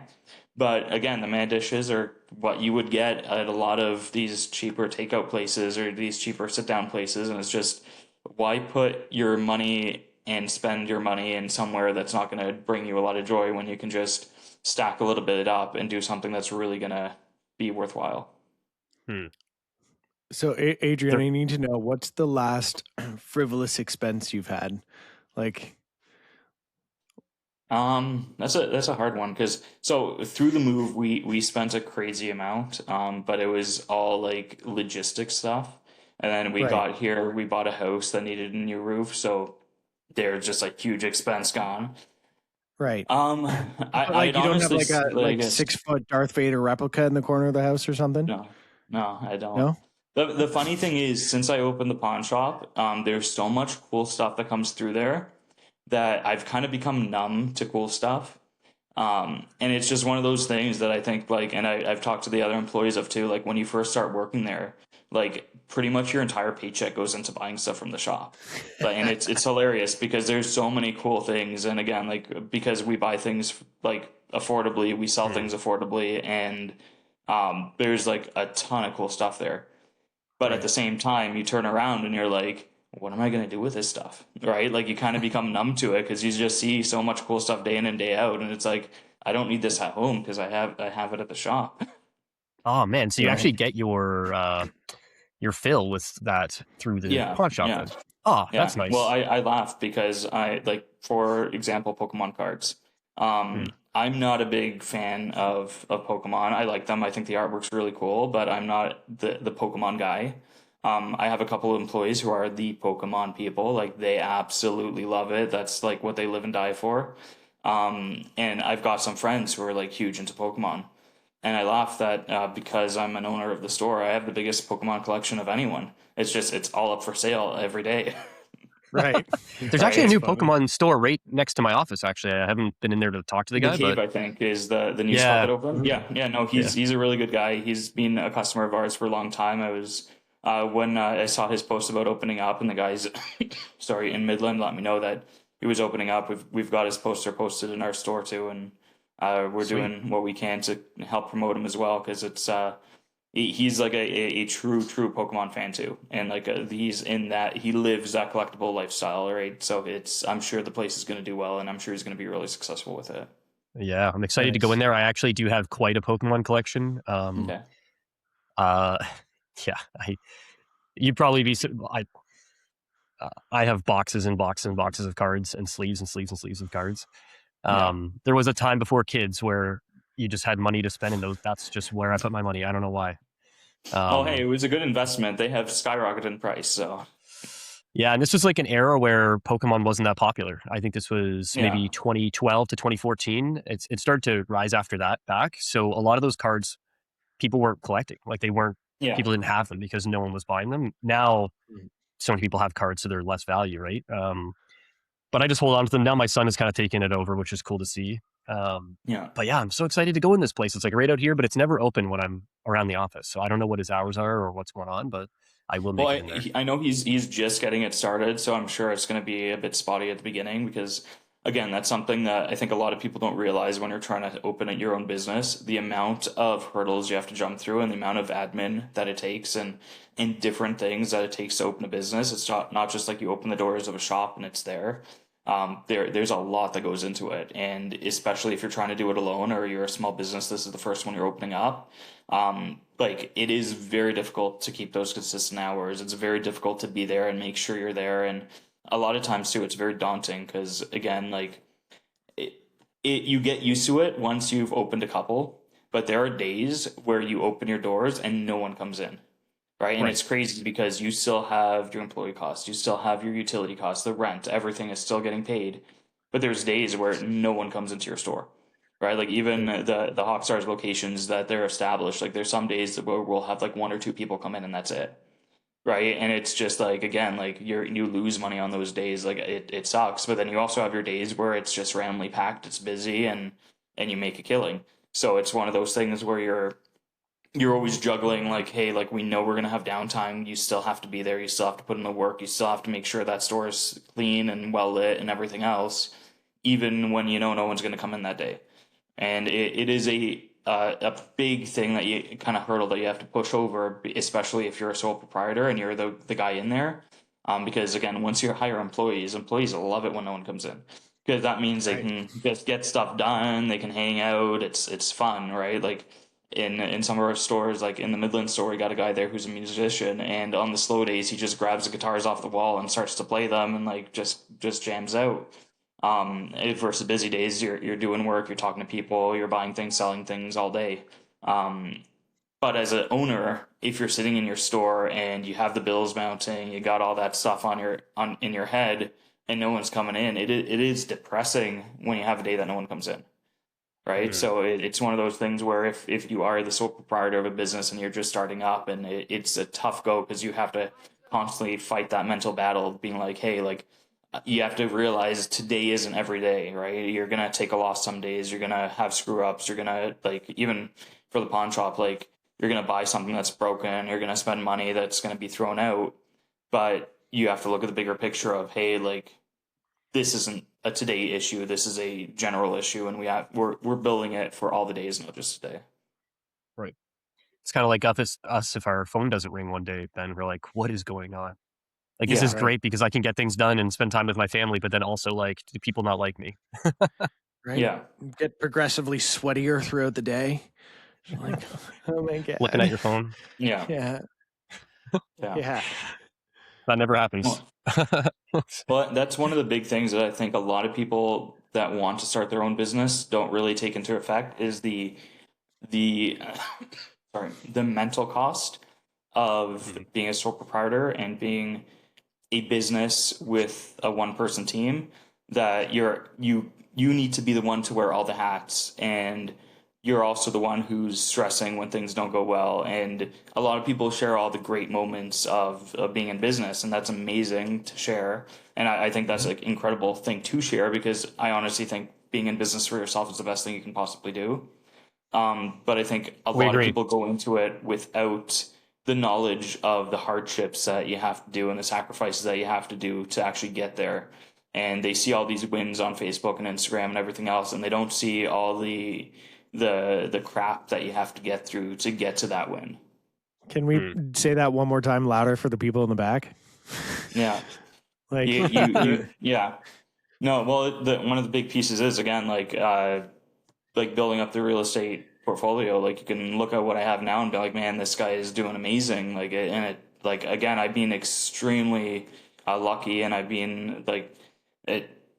But again, the meh dishes are what you would get at a lot of these cheaper takeout places or these cheaper sit down places. And it's just, why put your money and spend your money in somewhere that's not going to bring you a lot of joy when you can just stack a little bit up and do something that's really going to be worthwhile? So, Adrian, I need to know, what's the last frivolous expense you've had? Like, that's a hard one, because so through the move we spent a crazy amount, but it was all like logistics stuff. And then we got here, we bought a house that needed a new roof, so there's just like huge expense gone. Right. I you don't have like a 6-foot Darth Vader replica in the corner of the house or something? No, I don't. No? The funny thing is, since I opened the pawn shop, there's so much cool stuff that comes through there that I've kind of become numb to cool stuff. And it's just one of those things that I think, like, and I've talked to the other employees of too, like when you first start working there, like pretty much your entire paycheck goes into buying stuff from the shop. And it's hilarious because there's so many cool things. And again, like, because we buy things like affordably, we sell things affordably, and there's like a ton of cool stuff there. But at the same time, you turn around and you're like, what am I going to do with this stuff? Right? Like, you kind of become numb to it because you just see so much cool stuff day in and day out. And it's like, I don't need this at home because I have it at the shop. Oh man. So you actually get your fill with that through the pawn shop then. Oh, that's nice. Well, I laugh because I, like, for example, Pokemon cards. I'm not a big fan of Pokemon. I like them. I think the artwork's really cool, but I'm not the Pokemon guy. I have a couple of employees who are the Pokemon people. Like, they absolutely love it. That's like what they live and die for. And I've got some friends who are like huge into Pokemon. And I laugh that because I'm an owner of the store, I have the biggest Pokemon collection of anyone. It's all up for sale every day. Right. There's actually a new Pokemon store right next to my office. Actually, I haven't been in there to talk to the guy. Cave, I think, is the new spot that opened. Yeah. No, he's a really good guy. He's been a customer of ours for a long time. I was when I saw his post about opening up, and the guys, sorry, in Midland let me know that he was opening up. We've got his poster posted in our store too, and we're doing what we can to help promote him as well, because it's he's like a true Pokemon fan too, and like he's in that, he lives that collectible lifestyle, right? So I'm sure the place is going to do well, and I'm sure he's going to be really successful with it. Yeah, I'm excited to go in there. I actually do have quite a Pokemon collection. Okay. Yeah, you'd probably be. I have boxes and boxes and boxes of cards, and sleeves and sleeves and sleeves of cards. There was a time before kids where you just had money to spend, and that's just where I put my money. I don't know why. Hey, it was a good investment. They have skyrocketed in price, so. Yeah, and this was like an era where Pokemon wasn't that popular. I think this was maybe 2012 to 2014. It started to rise after that back. So a lot of those cards, people weren't collecting. Like, they weren't. People didn't have them because no one was buying them. Now, so many people have cards, so they're less value, right? But I just hold on to them. Now my son has kind of taken it over, which is cool to see. But yeah, I'm so excited to go in this place. It's like right out here, but it's never open when I'm around the office. So I don't know what his hours are or what's going on, but I will make it in there. I know he's just getting it started, so I'm sure it's going to be a bit spotty at the beginning, because again, that's something that I think a lot of people don't realize when you're trying to open at your own business, the amount of hurdles you have to jump through and the amount of admin that it takes, and different things that it takes to open a business. It's not just like you open the doors of a shop and it's there. There's a lot that goes into it, and especially if you're trying to do it alone or you're a small business, this is the first one you're opening up. Like, it is very difficult to keep those consistent hours. It's very difficult to be there and make sure you're there, and a lot of times too, it's very daunting because, again, like, you get used to it once you've opened a couple, but there are days where you open your doors and no one comes in. Right. And it's crazy because you still have your employee costs, you still have your utility costs, the rent, everything is still getting paid. But there's days where no one comes into your store. Right. Like, even the Hawkstars locations that they're established, like, there's some days where we'll have like one or two people come in and that's it. right? And it's just like, again, like you lose money on those days, like it sucks. But then you also have your days where it's just randomly packed, it's busy, and you make a killing. So it's one of those things where you're always juggling, like, hey, like we know we're gonna have downtime, you still have to be there, you still have to put in the work, you still have to make sure that store is clean and well lit and everything else, even when you know no one's gonna come in that day. And it is a big thing that you kind of hurdle that you have to push over, especially if you're a sole proprietor and you're the guy in there. Because again, once you hire employees love it when no one comes in, because that means they can just get stuff done, they can hang out, it's fun, right? Like in some of our stores, like in the Midland store, we got a guy there who's a musician, and on the slow days he just grabs the guitars off the wall and starts to play them and like just jams out. Versus busy days, you're doing work, you're talking to people, you're buying things, selling things all day. But as an owner, if you're sitting in your store and you have the bills mounting, you got all that stuff on in your head, and no one's coming in, it is depressing when you have a day that no one comes in, right? Mm-hmm. So it's one of those things where if you are the sole proprietor of a business and you're just starting up, and it's a tough go because you have to constantly fight that mental battle of being like, hey, like you have to realize today isn't every day, right? You're gonna take a loss some days, you're gonna have screw ups, you're gonna, like, even for the pawn shop, like you're gonna buy something that's broken, you're gonna spend money that's gonna be thrown out, but you have to look at the bigger picture of, hey, like this isn't a today issue, this is a general issue, and we're building it for all the days, not just today. Right. It's kind of like us if our phone doesn't ring one day, then we're like, what is going on? Like, this is great because I can get things done and spend time with my family, but then also, like, do people not like me? Right? Yeah. Get progressively sweatier throughout the day. Like, oh my God. Looking at your phone. Yeah. Yeah. Yeah. That never happens. Well, that's one of the big things that I think a lot of people that want to start their own business don't really take into effect is the mental cost of being a sole proprietor and being a business with a one person team, that you need to be the one to wear all the hats, and you're also the one who's stressing when things don't go well. And a lot of people share all the great moments of being in business, and that's amazing to share. And I think that's an incredible thing to share, because I honestly think being in business for yourself is the best thing you can possibly do. But I think a lot of people go into it without the knowledge of the hardships that you have to do and the sacrifices that you have to do to actually get there. And they see all these wins on Facebook and Instagram and everything else, and they don't see all the crap that you have to get through to get to that win. Can we say that one more time louder for the people in the back? Yeah. Like yeah. No, well, one of the big pieces is, again, like building up the real estate portfolio. Like, you can look at what I have now and be like, man, this guy is doing amazing. Like, and it, like, again, I've been extremely lucky, and I've been like,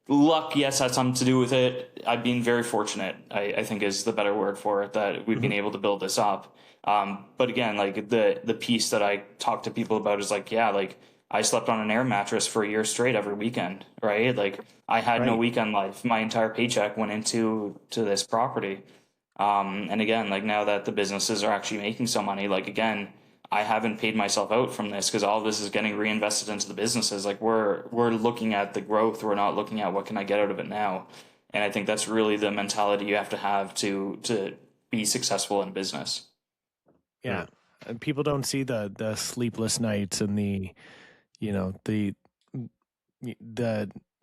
luck, yes, has something to do with it. I've been very fortunate, I think is the better word for it, that we've been able to build this up. But again, like the piece that I talk to people about is like, yeah, like I slept on an air mattress for a year straight every weekend, right? Like I had no weekend life. My entire paycheck went into this property. And again, like now that the businesses are actually making some money, like again, I haven't paid myself out from this, because all of this is getting reinvested into the businesses. Like we're looking at the growth. We're not looking at what can I get out of it now. And I think that's really the mentality you have to be successful in business. Yeah. And people don't see the sleepless nights and the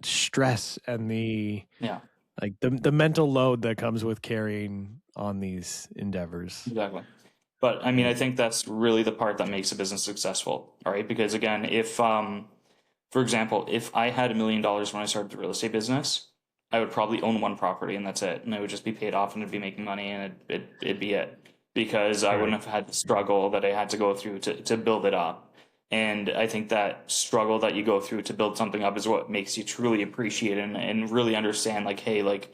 stress and the like the mental load that comes with carrying on these endeavors. Exactly. But I mean, I think that's really the part that makes a business successful, all right? Because again, if, for example, if I had $1 million when I started the real estate business, I would probably own one property and that's it. And it would just be paid off and it'd be making money, and it'd be it. Because I wouldn't have had the struggle that I had to go through to build it up. And I think that struggle that you go through to build something up is what makes you truly appreciate it and really understand, like, hey, like,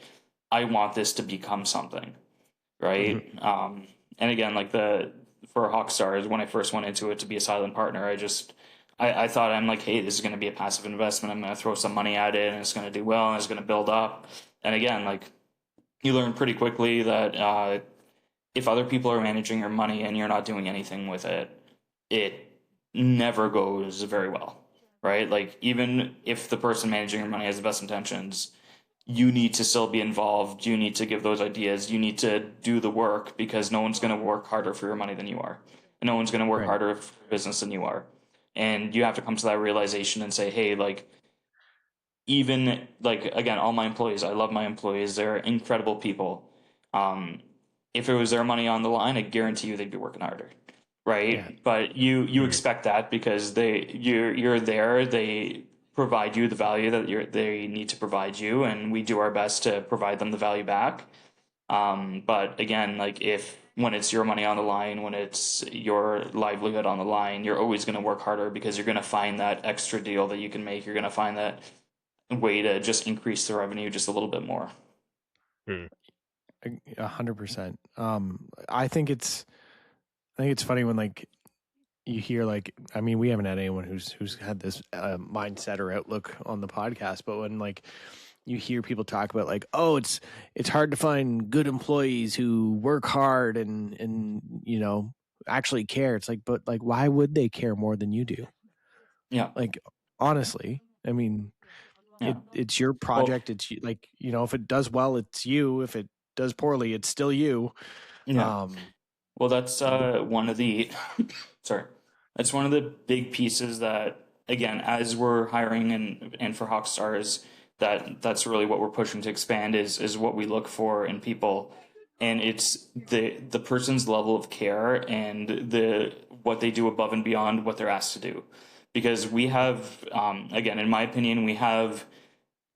I want this to become something, right? And again, like for Hawkstars, when I first went into it to be a silent partner, I thought, I'm like, hey, this is going to be a passive investment. I'm going to throw some money at it and it's going to do well and it's going to build up. And again, like you learn pretty quickly that if other people are managing your money and you're not doing anything with it, never goes very well, right? Like even if the person managing your money has the best intentions, you need to still be involved. You need to give those ideas. You need to do the work because no one's going to work harder for your money than you are. And no one's going to work harder for business than you are. And you have to come to that realization and say, hey, like, even like, again, all my employees, I love my employees. They're incredible people. If it was their money on the line, I guarantee you they'd be working harder. Right. Yeah. But you expect that because you're there. They provide you the value that they need to provide you, and we do our best to provide them the value back. But again, like when it's your money on the line, when it's your livelihood on the line, you're always going to work harder because you're going to find that extra deal that you can make. You're going to find that way to just increase the revenue just a little bit more. 100%. I think it's funny when like you hear like, I mean, we haven't had anyone who's had this mindset or outlook on the podcast, but when like you hear people talk about like, oh, it's hard to find good employees who work hard and actually care. It's like, but like, why would they care more than you do? Yeah. Like, honestly, I mean, it's your project. Well, it's like, if it does well, it's you. If it does poorly, it's still you. Yeah. Well, that's one of the sorry. That's one of the big pieces that, again, as we're hiring and for Hawkstars, that's really what we're pushing to expand is what we look for in people, and it's the person's level of care and what they do above and beyond what they're asked to do, because we have again, in my opinion, we have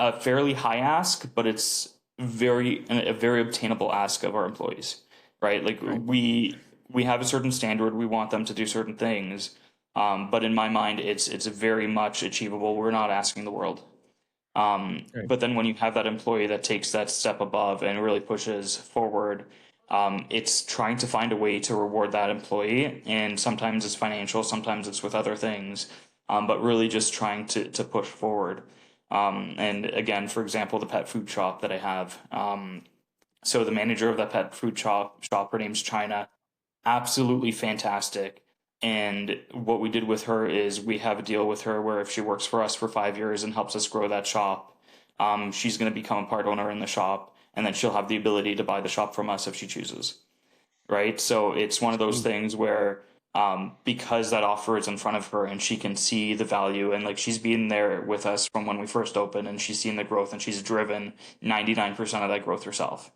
a fairly high ask, but it's a very obtainable ask of our employees, right? Like we have a certain standard. We want them to do certain things. But in my mind, it's very much achievable. We're not asking the world. But then when you have that employee that takes that step above and really pushes forward, it's trying to find a way to reward that employee. And sometimes it's financial, sometimes it's with other things, but really just trying to push forward. And again, for example, the pet food shop that I have. So the manager of that pet food shop, her name's China, absolutely fantastic. And what we did with her is we have a deal with her where if she works for us for 5 years and helps us grow that shop, she's going to become a part owner in the shop, and then she'll have the ability to buy the shop from us if she chooses. Right. So it's one of those things where because that offer is in front of her and she can see the value, and like she's been there with us from when we first opened, and she's seen the growth, and she's driven 99% of that growth herself.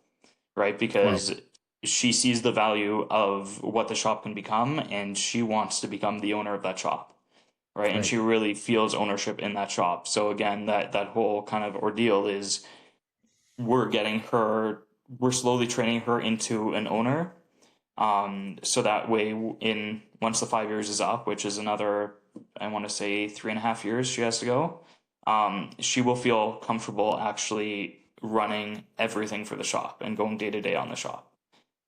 Right. Because she sees the value of what the shop can become, and she wants to become the owner of that shop. Right. And she really feels ownership in that shop. So again, that whole kind of ordeal is we're slowly training her into an owner. So that way once the 5 years is up, which is another, I want to say 3.5 years she has to go, she will feel comfortable actually running everything for the shop and going day to day on the shop.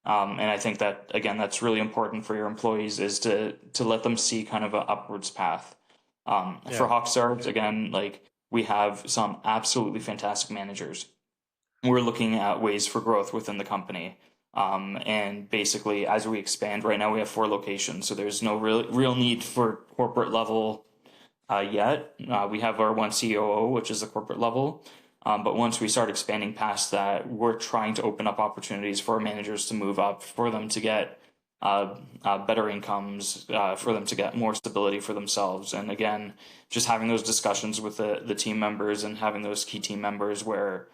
And I think that, again, that's really important for your employees, is to let them see kind of an upwards path. For Hawkstars, again, like we have some absolutely fantastic managers. We're looking at ways for growth within the company. And basically, as we expand, right now we have 4 locations, so there's no real need for corporate level yet. We have our one COO, which is the corporate level. But once we start expanding past that, we're trying to open up opportunities for our managers to move up, for them to get better incomes, for them to get more stability for themselves. And again, just having those discussions with the team members and having those key team members where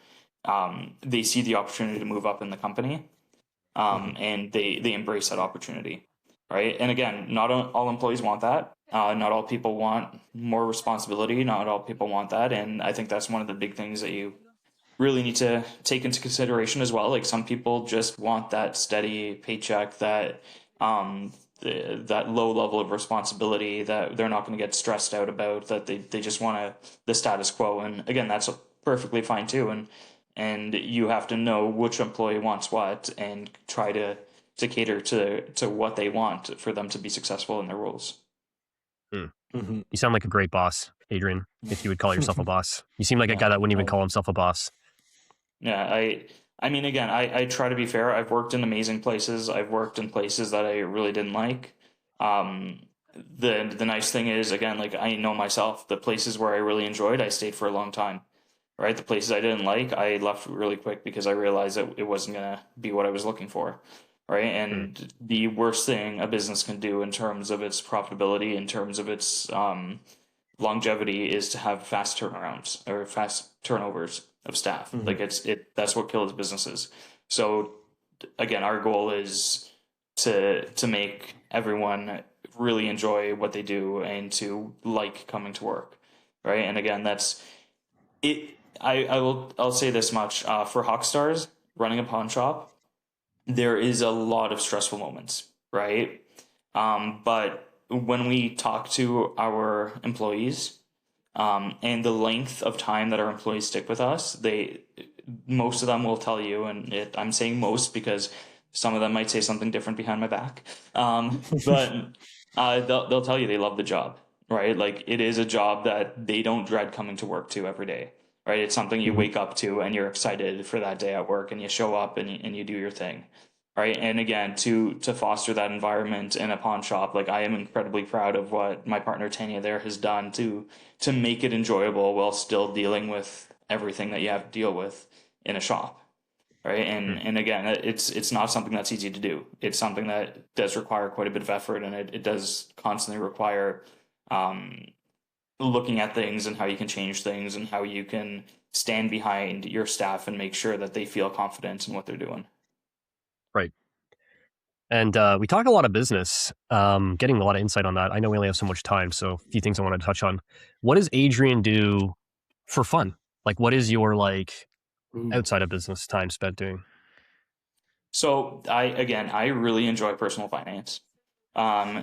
they see the opportunity to move up in the company, and they embrace that opportunity. Right. And again, not all employees want that. Not all people want more responsibility. Not all people want that. And I think that's one of the big things that you really need to take into consideration as well. Like some people just want that steady paycheck, that that low level of responsibility that they're not going to get stressed out about, that they just want the status quo. And again, that's perfectly fine too. And you have to know which employee wants what and try to cater to what they want for them to be successul in their roles. Mm-hmm. You sound like a great boss, Adrian, if you would call yourself a boss. You seem like a guy that wouldn't even call himself a boss. Yeah, I mean, again, I try to be fair. I've worked in amazing places. I've worked in places that I really didn't like. the nice thing is, again, like I know myself, the places where I really enjoyed, I stayed for a long time. Right, the places I didn't like, I left really quick because I realized that it wasn't gonna be what I was looking for. Right, and the worst thing a business can do in terms of its profitability, in terms of its longevity, is to have fast turnarounds or fast turnovers of staff. Like that's what kills businesses. So again, our goal is to make everyone really enjoy what they do and to like coming to work. Right, and again, that's it. I'll say this much, for Hawkstars running a pawn shop, there is a lot of stressful moments, right? But when we talk to our employees, and the length of time that our employees stick with us, most of them will tell you, and I'm saying most because some of them might say something different behind my back, but they'll tell you they love the job, right? Like it is a job that they don't dread coming to work to every day. Right, it's something you wake up to and you're excited for that day at work, and you show up and you do your thing, right? And again, to foster that environment in a pawn shop, like I am incredibly proud of what my partner Tanya there has done to make it enjoyable while still dealing with everything that you have to deal with in a shop, right? And again, it's not something that's easy to do. It's something that does require quite a bit of effort, and it does constantly require looking at things and how you can change things and how you can stand behind your staff and make sure that they feel confident in what they're doing. Right. And we talk a lot of business, getting a lot of insight on that. I know we only have so much time, so a few things I wanted to touch on. What does Adrian do for fun? Like, what is your outside of business time spent doing? So I really enjoy personal finance.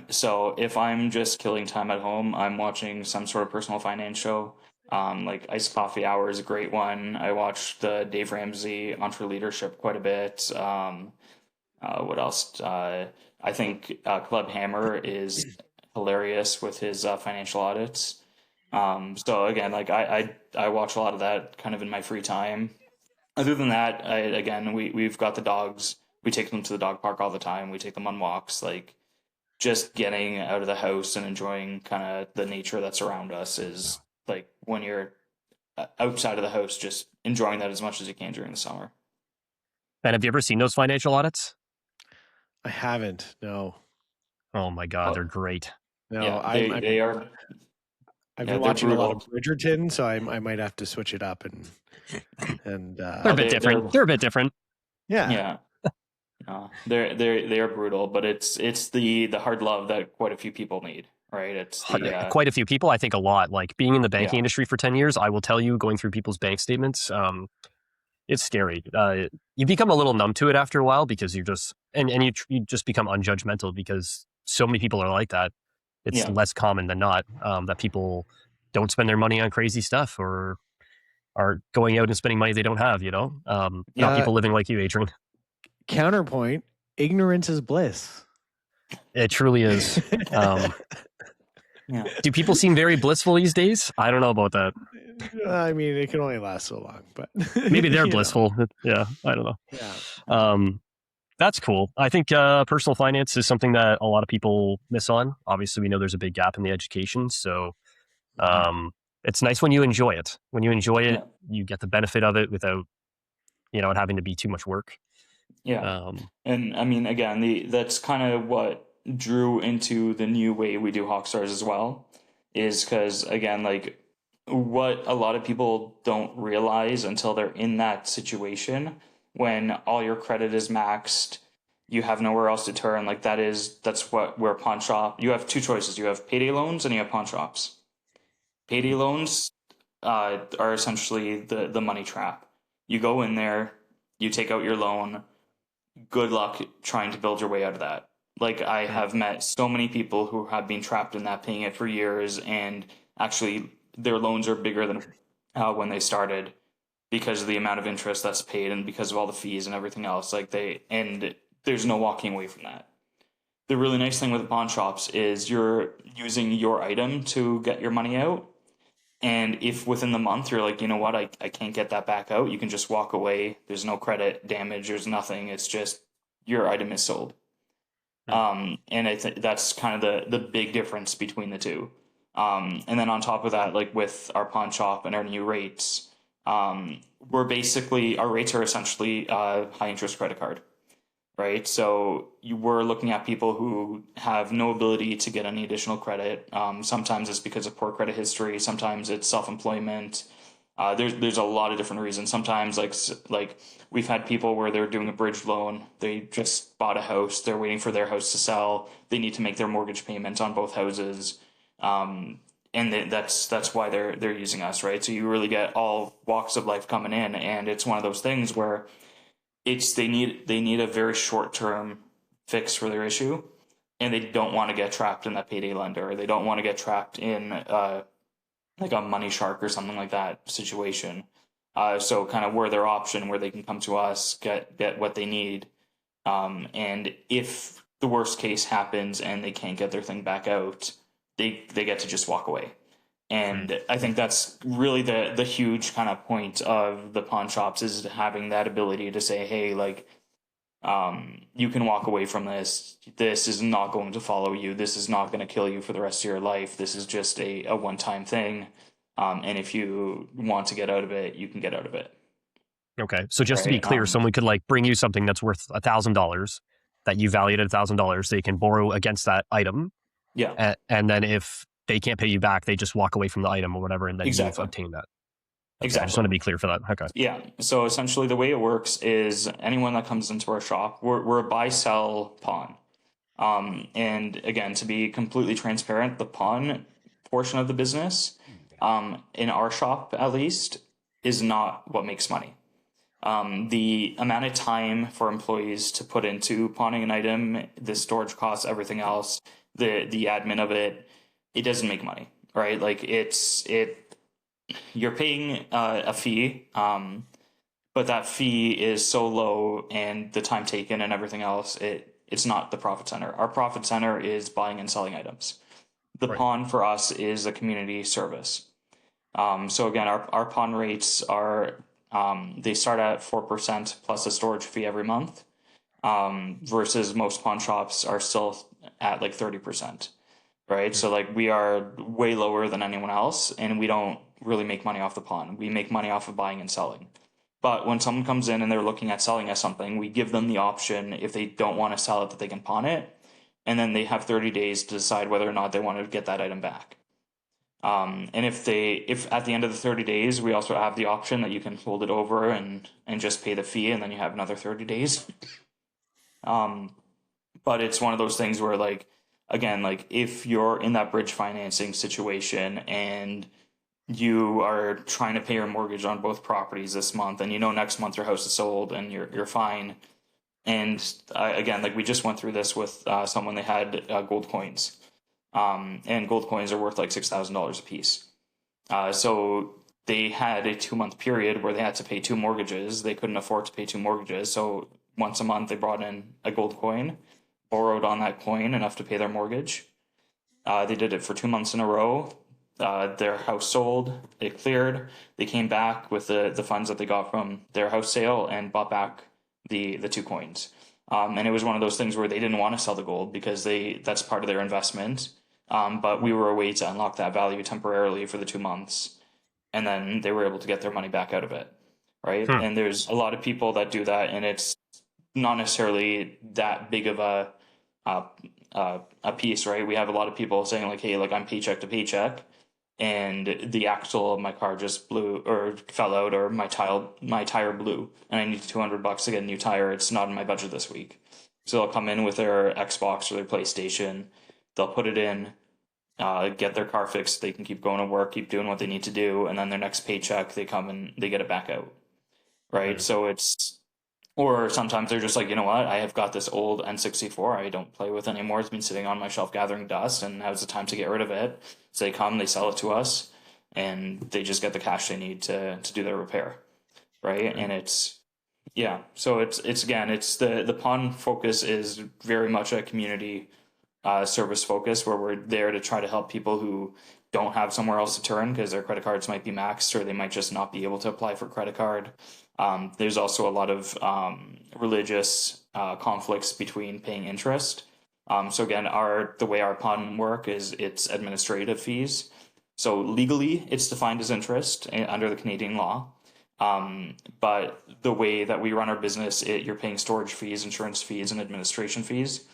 So if I'm just killing time at home, I'm watching some sort of personal finance show. Like Iced Coffee Hour is a great one. I watch the Dave Ramsey EntreLeadership quite a bit. What else? I think Club Hammer is hilarious with his financial audits. So again, like I watch a lot of that kind of in my free time. Other than that, we've got the dogs. We take them to the dog park all the time. We take them on walks. Like just getting out of the house and enjoying kind of the nature that's around us is like when you're outside of the house, just enjoying that as much as you can during the summer. And have you ever seen those financial audits? I haven't. No. Oh my God, they're great. No, yeah, they are. I've been watching a lot of Bridgerton, so I might have to switch it up and they're a bit different. They're a bit different. Yeah. No, they are brutal, but it's the hard love that quite a few people need, right? It's quite a few people. I think a lot. Like being in the banking industry for 10 years, I will tell you, going through people's bank statements, it's scary. You become a little numb to it after a while because you're just and you just become unjudgmental because so many people are like that. It's less common than not that people don't spend their money on crazy stuff or are going out and spending money they don't have. Not people living like you, Adrian. Counterpoint: ignorance is bliss. It truly is. Do people seem very blissful these days? I don't know about that. I mean, it can only last so long, but maybe they're blissful. Yeah, I don't know. Yeah. That's cool. I think personal finance is something that a lot of people miss on. Obviously, we know there's a big gap in the education, so it's nice when you enjoy it. When you enjoy it, you get the benefit of it without, it having to be too much work. Yeah. And I mean, again, that's kind of what drew into the new way we do Hawkstars as well, is because, again, like what a lot of people don't realize until they're in that situation when all your credit is maxed, you have nowhere else to turn. Like that's where pawn shop, you have two choices. You have payday loans and you have pawn shops. Payday loans are essentially the money trap. You go in there, you take out your loan. Good luck trying to build your way out of that. Like I have met so many people who have been trapped in that, paying it for years, and actually their loans are bigger than when they started because of the amount of interest that's paid and because of all the fees and everything else. And there's no walking away from that. The really nice thing with the pawn shops is you're using your item to get your money out. And if within the month you're like, you know what, I can't get that back out, you can just walk away. There's no credit damage. There's nothing. It's just your item is sold. And I think that's kind of the big difference between the two. And then on top of that, like with our pawn shop and our new rates, our rates are essentially high interest credit card, right? So you were looking at people who have no ability to get any additional credit. Sometimes it's because of poor credit history. Sometimes it's self-employment. There's a lot of different reasons. Sometimes like we've had people where they're doing a bridge loan. They just bought a house. They're waiting for their house to sell. They need to make their mortgage payments on both houses. And that's why they're using us, right? So you really get all walks of life coming in, and it's one of those things where they need a very short term fix for their issue, and they don't want to get trapped in that payday lender, or they don't want to get trapped in like a money shark or something like that situation. So kind of we're their option where they can come to us, get what they need, and if the worst case happens and they can't get their thing back out, they get to just walk away. And I think that's really the huge kind of point of the pawn shops, is having that ability to say, hey, like, you can walk away from this. This is not going to follow you. This is not going to kill you for the rest of your life. This is just a one-time thing. And if you want to get out of it, you can get out of it. Okay. So just to be clear, someone could like bring you something that's worth $1,000 that you valued at $1,000. They can borrow against that item. Yeah. And then if they can't pay you back, they just walk away from the item or whatever, and then you obtain that. Okay, exactly. I just want to be clear for that. Okay. Yeah. So essentially the way it works is anyone that comes into our shop, we're a buy-sell pawn. And again, to be completely transparent, the pawn portion of the business, in our shop at least, is not what makes money. The amount of time for employees to put into pawning an item, the storage costs, everything else, the admin of it doesn't make money, right? Like you're paying a fee, but that fee is so low, and the time taken and everything else, it's not the profit center. Our profit center is buying and selling items. The pawn for us is a community service. So again, our pawn rates are, they start at 4% plus a storage fee every month, versus most pawn shops are still at like 30%, right? So like we are way lower than anyone else, and we don't really make money off the pawn. We make money off of buying and selling. But when someone comes in and they're looking at selling us something, we give them the option, if they don't want to sell it, that they can pawn it, and then they have 30 days to decide whether or not they want to get that item back. And if at the end of the 30 days, we also have the option that you can hold it over and just pay the fee, and then you have another 30 days. But it's one of those things where, like, again, like if you're in that bridge financing situation and you are trying to pay your mortgage on both properties this month, and next month your house is sold and you're fine. And again, like we just went through this with someone. They had gold coins, and gold coins are worth like $6,000 a piece. So they had a 2-month period where they had to pay 2 mortgages. They couldn't afford to pay 2 mortgages, so once a month they brought in a gold coin, borrowed on that coin enough to pay their mortgage. They did it for 2 months in a row. Their house sold, it cleared. They came back with the funds that they got from their house sale and bought back the 2 coins. And it was one of those things where they didn't want to sell the gold because that's part of their investment. But we were a way to unlock that value temporarily for the 2 months, and then they were able to get their money back out of it, right? And there's a lot of people that do that, and it's not necessarily that big of a piece, right? We have a lot of people saying like, hey, like I'm paycheck to paycheck, and the axle of my car just blew or fell out, or my tire blew, and I need $200 to get a new tire. It's not in my budget this week. So they'll come in with their Xbox or their PlayStation, they'll put it in, get their car fixed, they can keep going to work, keep doing what they need to do, and then their next paycheck, they come and they get it back out, right? So or sometimes they're just like, you know what, I have got this old N64 I don't play with anymore. It's been sitting on my shelf gathering dust, and now's the time to get rid of it. So they come, they sell it to us, and they just get the cash they need to do their repair, right? And so it's again, it's the pawn focus is very much a community service focus, where we're there to try to help people who don't have somewhere else to turn because their credit cards might be maxed, or they might just not be able to apply for credit card. There's also a lot of religious conflicts between paying interest. So again, the way our pawn work is it's administrative fees. So legally, it's defined as interest under the Canadian law. But the way that we run our business, you're paying storage fees, insurance fees, and administration fees.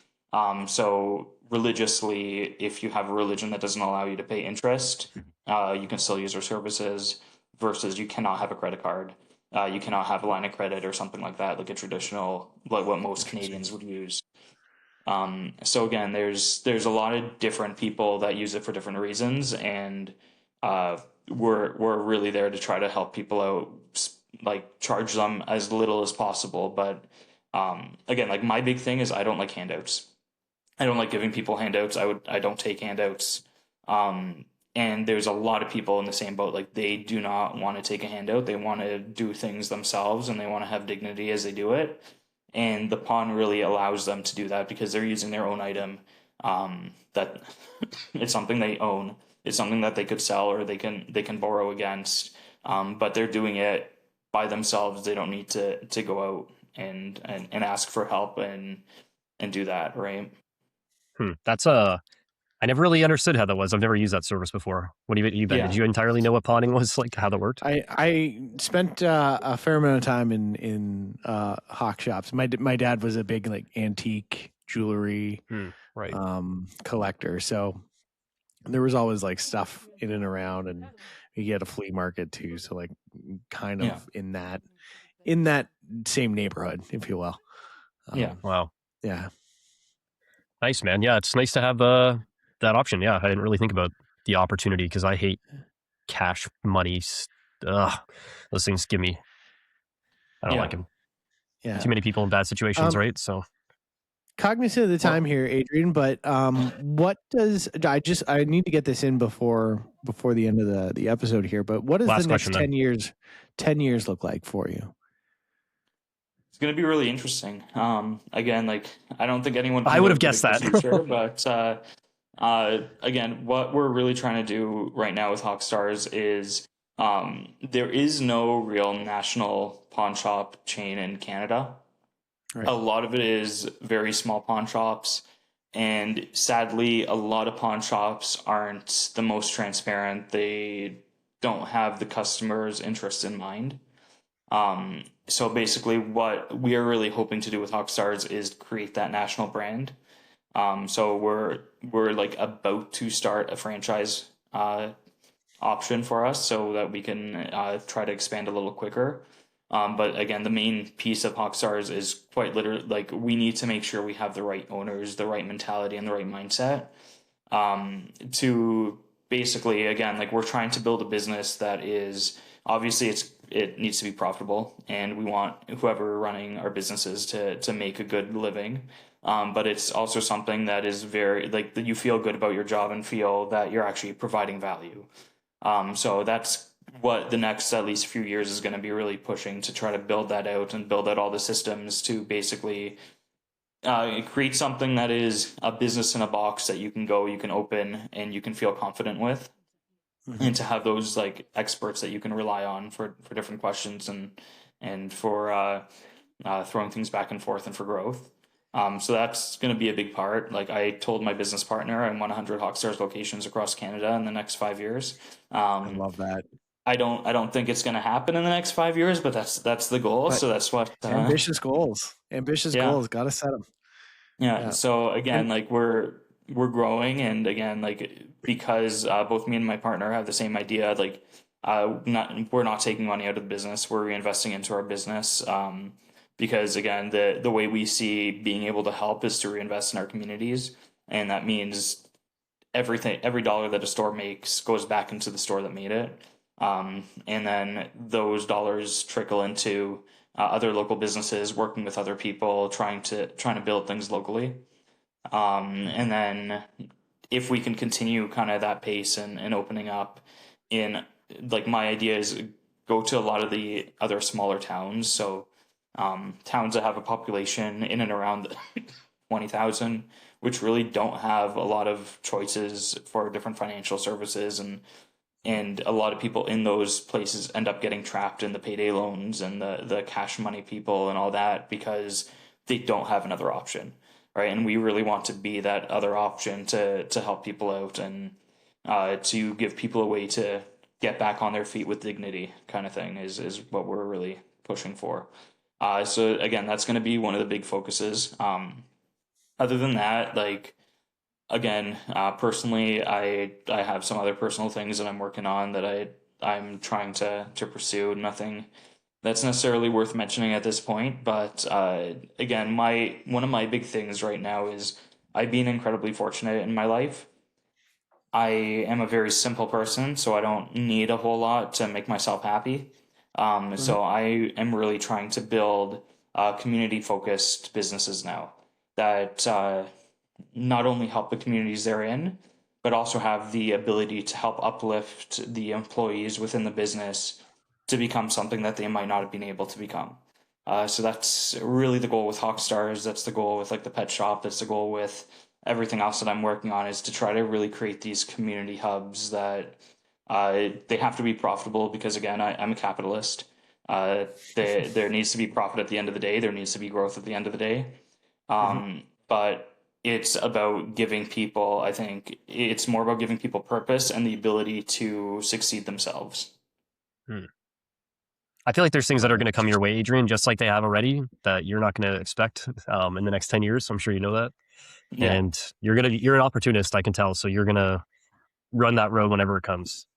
So religiously, if you have a religion that doesn't allow you to pay interest, you can still use our services, versus you cannot have a credit card. You cannot have a line of credit or something like that, like a traditional, like what most Canadians would use. So again, there's a lot of different people that use it for different reasons, and we're really there to try to help people out, like charge them as little as possible. But again, like my big thing is I don't like handouts. I don't like giving people handouts. I don't take handouts. And there's a lot of people in the same boat. Like they do not want to take a handout. They want to do things themselves, and they want to have dignity as they do it. And the pawn really allows them to do that because they're using their own item. That it's something they own. It's something that they could sell or they can borrow against. But they're doing it by themselves. They don't need to go out and ask for help and do that, right? That's I never really understood how that was. I've never used that service before. What do you Ben? Yeah. Did you entirely know what pawning was, like how that worked? I spent a fair amount of time in hawk shops. My dad was a big like antique jewelry collector, so there was always like stuff in and around, and you had a flea market too. So like kind of in that same neighborhood, if you will. Wow. Yeah. Nice, man. Yeah, it's nice to have that option. Yeah, I didn't really think about the opportunity because I hate cash money. Those things give me. I don't like them. Yeah, too many people in bad situations, right? So, cognizant of the time here, Adrian. But what does I need to get this in before the end of the episode here? But what does the next 10 years 10 years look like for you? It's going to be really interesting. Again, like I don't think anyone. I would have guessed that. Future, but again, what we're really trying to do right now with Hawkstars is there is no real national pawn shop chain in Canada. Right. A lot of it is very small pawn shops, and sadly, a lot of pawn shops aren't the most transparent. They don't have the customer's interest in mind. So basically what we are really hoping to do with Hawkstars is create that national brand. So we're like about to start a franchise option for us so that we can try to expand a little quicker. But again, the main piece of Hawkstars is quite literally like we need to make sure we have the right owners, the right mentality, and the right mindset to basically, again, like we're trying to build a business that is obviously it needs to be profitable, and we want whoever running our businesses to make a good living. But it's also something that is very like that you feel good about your job and feel that you're actually providing value. So that's what the next at least few years is going to be really pushing to try to build that out and build out all the systems to basically create something that is a business in a box that you can open and you can feel confident with. Mm-hmm. And to have those like experts that you can rely on for different questions and for throwing things back and forth and for growth. So that's going to be a big part. Like I told my business partner, I want 100 Hawkstars locations across Canada in the next 5 years. I love that. I don't think it's going to happen in the next 5 years, but that's the goal. But so that's what ambitious goals. Got to set them. Yeah. So again, like we're growing, and again, like because both me and my partner have the same idea, like we're not taking money out of the business, we're reinvesting into our business. Because again, the way we see being able to help is to reinvest in our communities, and that means every dollar that a store makes goes back into the store that made it, and then those dollars trickle into other local businesses, working with other people, trying to build things locally. And then if we can continue kind of that pace and opening up in like my idea is go to a lot of the other smaller towns. So towns that have a population in and around 20,000, which really don't have a lot of choices for different financial services, and a lot of people in those places end up getting trapped in the payday loans and the cash money people and all that because they don't have another option. right? And we really want to be that other option to help people out and to give people a way to get back on their feet with dignity, kind of thing, is what we're really pushing for. So again, that's going to be one of the big focuses. Other than that, like, again, personally, I have some other personal things that I'm working on that I'm trying to pursue. Nothing that's necessarily worth mentioning at this point, but again, one of my big things right now is I've been incredibly fortunate in my life. I am a very simple person, so I don't need a whole lot to make myself happy. So I am really trying to build community-focused businesses now that not only help the communities they're in, but also have the ability to help uplift the employees within the business to become something that they might not have been able to become. So that's really the goal with Hawkstars. That's the goal with like the pet shop. That's the goal with everything else that I'm working on, is to try to really create these community hubs that they have to be profitable, because again, I'm a capitalist. There needs to be profit at the end of the day. There needs to be growth at the end of the day. But it's about giving people, I think it's more about giving people purpose and the ability to succeed themselves. I feel like there's things that are going to come your way, Adrian, just like they have already, that you're not going to expect in the next 10 years. So I'm sure you know that. Yeah. And you're an opportunist, I can tell. So you're going to run that road whenever it comes.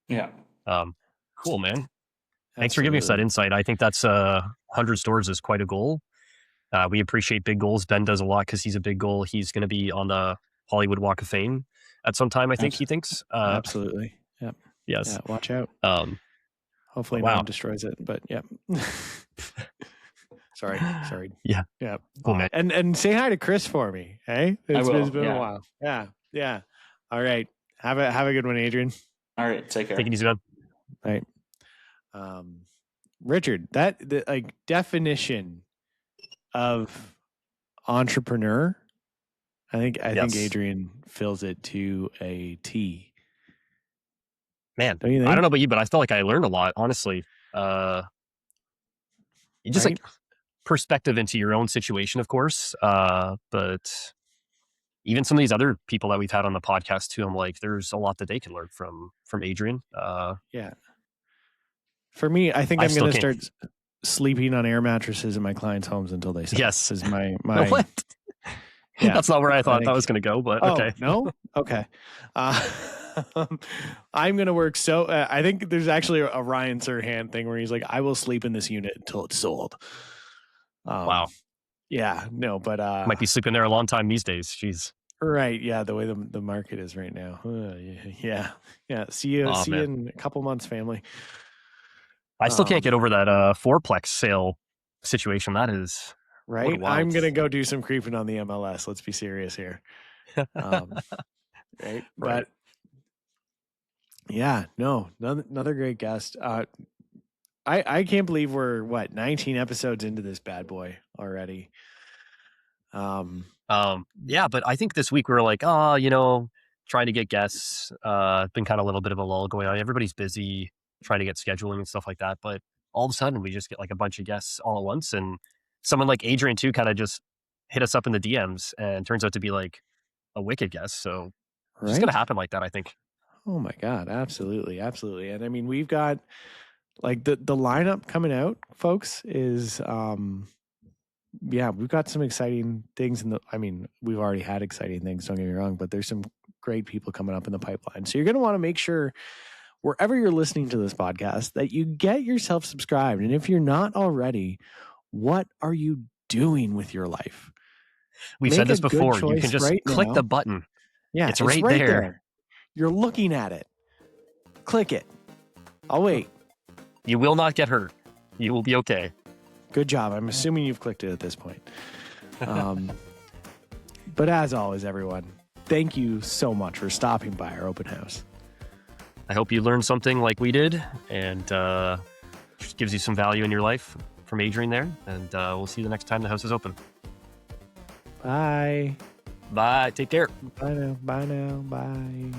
Yeah. Cool, man. Absolutely. Thanks for giving us that insight. I think that's 100 stores is quite a goal. We appreciate big goals. Ben does a lot because he's a big goal. He's going to be on the Hollywood Walk of Fame at some time, I think he thinks. Absolutely. Yep. Yes. Yeah, watch out. Hopefully no one destroys it, but yeah. Sorry. Yeah. Yeah. Cool, man. And say hi to Chris for me. Hey, it's been a while. Yeah. All right. Have a good one, Adrian. All right. Take care. Take it easy, man. All right. Richard, the like definition of entrepreneur, I think Adrian fills it to a T. Man, I don't know about you, but I felt like I learned a lot, honestly. Just like perspective into your own situation, of course. But even some of these other people that we've had on the podcast too, I'm like, there's a lot that they can learn from Adrian. Yeah. For me, I think I'm going to start sleeping on air mattresses in my clients' homes until they sell. Yes. Is my what? Yeah, that's not where I thought that was going to go, but okay. No? Okay. I'm going to work I think there's actually a Ryan Serhant thing where he's like, I will sleep in this unit until it's sold. Wow. Yeah, no, but might be sleeping there a long time these days. Jeez. Right. Yeah. The way the market is right now. Yeah. See you in a couple months, family. I still can't get over that fourplex sale situation. That is right. I'm going to go do some creeping on the MLS. Let's be serious here. Right. But yeah, no, another great guest. I can't believe we're 19 episodes into this bad boy already. Yeah, but I think this week we were like, trying to get guests. Been kind of a little bit of a lull going on. Everybody's busy trying to get scheduling and stuff like that. But all of a sudden we just get like a bunch of guests all at once, and someone like Adrian too kind of just hit us up in the DMs and turns out to be like a wicked guest. So it's just gonna happen like that, I think. Oh my God, absolutely. And I mean, we've got like the lineup coming out, folks, is we've got some exciting things we've already had exciting things, don't get me wrong, but there's some great people coming up in the pipeline. So you're going to want to make sure wherever you're listening to this podcast that you get yourself subscribed. And if you're not already, what are you doing with your life? We've said this before. You can just click the button. Yeah, it's right there. You're looking at it. Click it. I'll wait. You will not get hurt. You will be okay. Good job. I'm assuming you've clicked it at this point. But as always, everyone, thank you so much for stopping by our open house. I hope you learned something like we did, and just gives you some value in your life from Adrian there. And we'll see you the next time the house is open. Bye. Bye. Take care. Bye now. Bye.